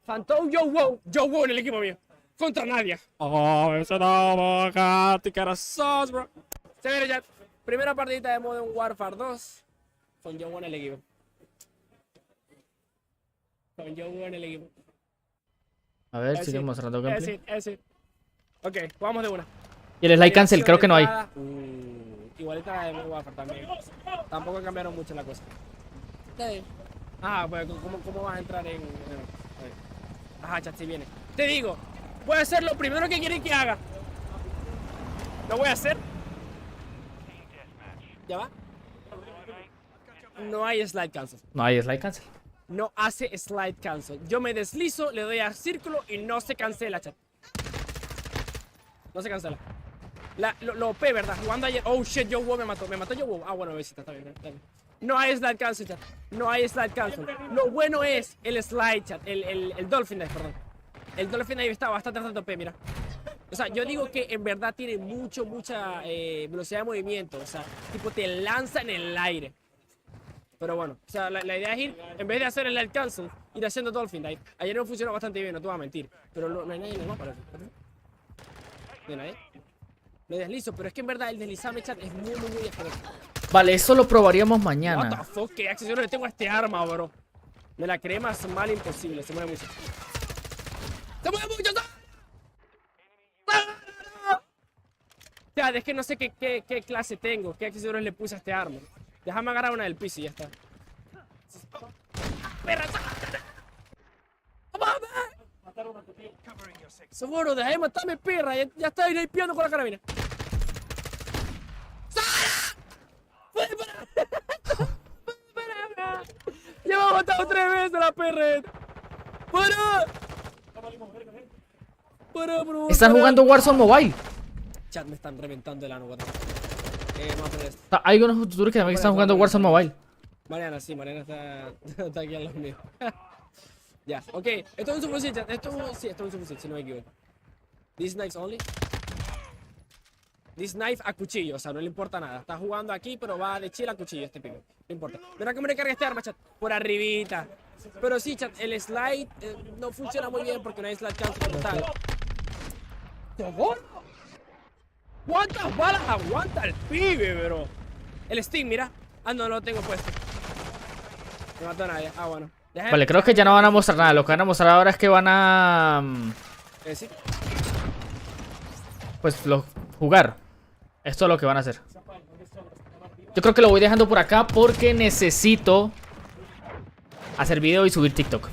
Phantom, Yo Wow en el equipo mío. Contra nadie. Oh, esa boca, te corazón, bro. Se viene ya. Primera partidita de Modern Warfare 2. Con Yo Wow en el equipo. Con Yo Wow en el equipo. A ver, sigue mostrando gameplay. Ok, vamos de una. Y el slide cancel, creo que no hay. Igualita la de Modern Warfare también. Tampoco cambiaron mucho la cosa. Pues ¿cómo vas a entrar en...? Ajá, chat, si viene. Te digo, voy a hacer lo primero que quieren que haga. Lo voy a hacer. ¿Ya va? No hay slide cancel. No hay slide cancel. No hace slide cancel. Yo me deslizo, le doy al círculo y no se cancela, chat. No se cancela. Lo OP, ¿verdad? Jugando ayer. Oh shit, Yo Wow me mató. Me mató Yo Wow. Ah, bueno, besita, está bien. No hay slide cancel, chat. No hay slide cancel. Lo bueno es el slide, chat. El Dolphin Dive, perdón. El Dolphin Dive está bastante OP, mira. O sea, yo digo que en verdad tiene mucha velocidad de movimiento. O sea, tipo te lanza en el aire. Pero bueno, o sea, la idea es ir, en vez de hacer el slide cancel, ir haciendo Dolphin Dive. Ayer no funcionó bastante bien, no te voy a mentir. Pero no hay nadie en el mapa, parece. ¿No hay nadie? Me deslizo, pero es que en verdad el deslizarme, chat, es muy asqueroso. Vale, eso lo probaríamos What mañana. the fuck, qué accesorios le tengo a este arma, bro. Me la creé más mal imposible, se mueve mucho. ¡Se mueve mucho! O sea, es que no sé qué clase tengo, qué accesorios le puse a este arma. Déjame agarrar una del piso y ya está. ¡Perra! ¡Vamos! Seguro, deja de matarme, perra. Ya está limpiando con la carabina. ¡Puede parar! Ya me ha matado 3 veces la perra. ¡Para! Están jugando Warzone Mobile. Chat, me están reventando el ano, vamos a poner esto. Hay unos youtubers que también están jugando Warzone Mobile. Mariana está aquí al lado mío. Ya, ok. Esto es un subfusil, chat. Esto es un subfusil, si no me equivoco. This knife only. This knife a cuchillo, o sea, no le importa nada. Está jugando aquí, pero va de chill a cuchillo este pico. No importa. Mira cómo le carga este arma, chat. Por arribita. Pero sí, chat, el slide no funciona muy bien porque no hay slide cancel como tal. ¿Cuántas balas aguanta el pibe, bro? El Steam, mira. Ah, no lo tengo puesto. No mató a nadie. Ah, bueno. Vale, creo que ya no van a mostrar nada. Lo que van a mostrar ahora es que van a... ¿Sí? Pues jugar. Esto es lo que van a hacer. Yo creo que lo voy dejando por acá porque necesito hacer video y subir TikTok.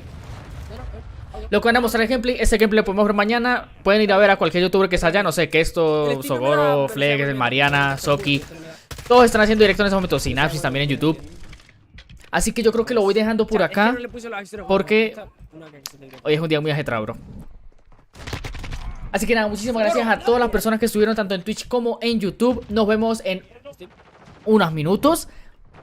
Lo que van a mostrar el gameplay, ese gameplay lo podemos ver mañana. Pueden ir a ver a cualquier youtuber que está allá, no sé, que esto, Sogoro, Flex, Mariana, Soki. Todos están haciendo directo en ese momento, Synapsis también en YouTube. Así que yo creo que lo voy dejando por acá porque hoy es un día muy ajetreado, bro. Así que nada, muchísimas gracias a todas las personas que estuvieron tanto en Twitch como en YouTube. Nos vemos en unos minutos.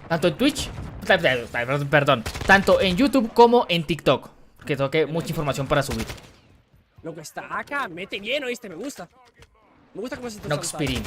Tanto en Twitch, perdón, tanto en YouTube como en TikTok. Que toque mucha información para subir. Lo que está acá, mete bien, ¿oíste? Me gusta. Me gusta cómo se está Noxpirin.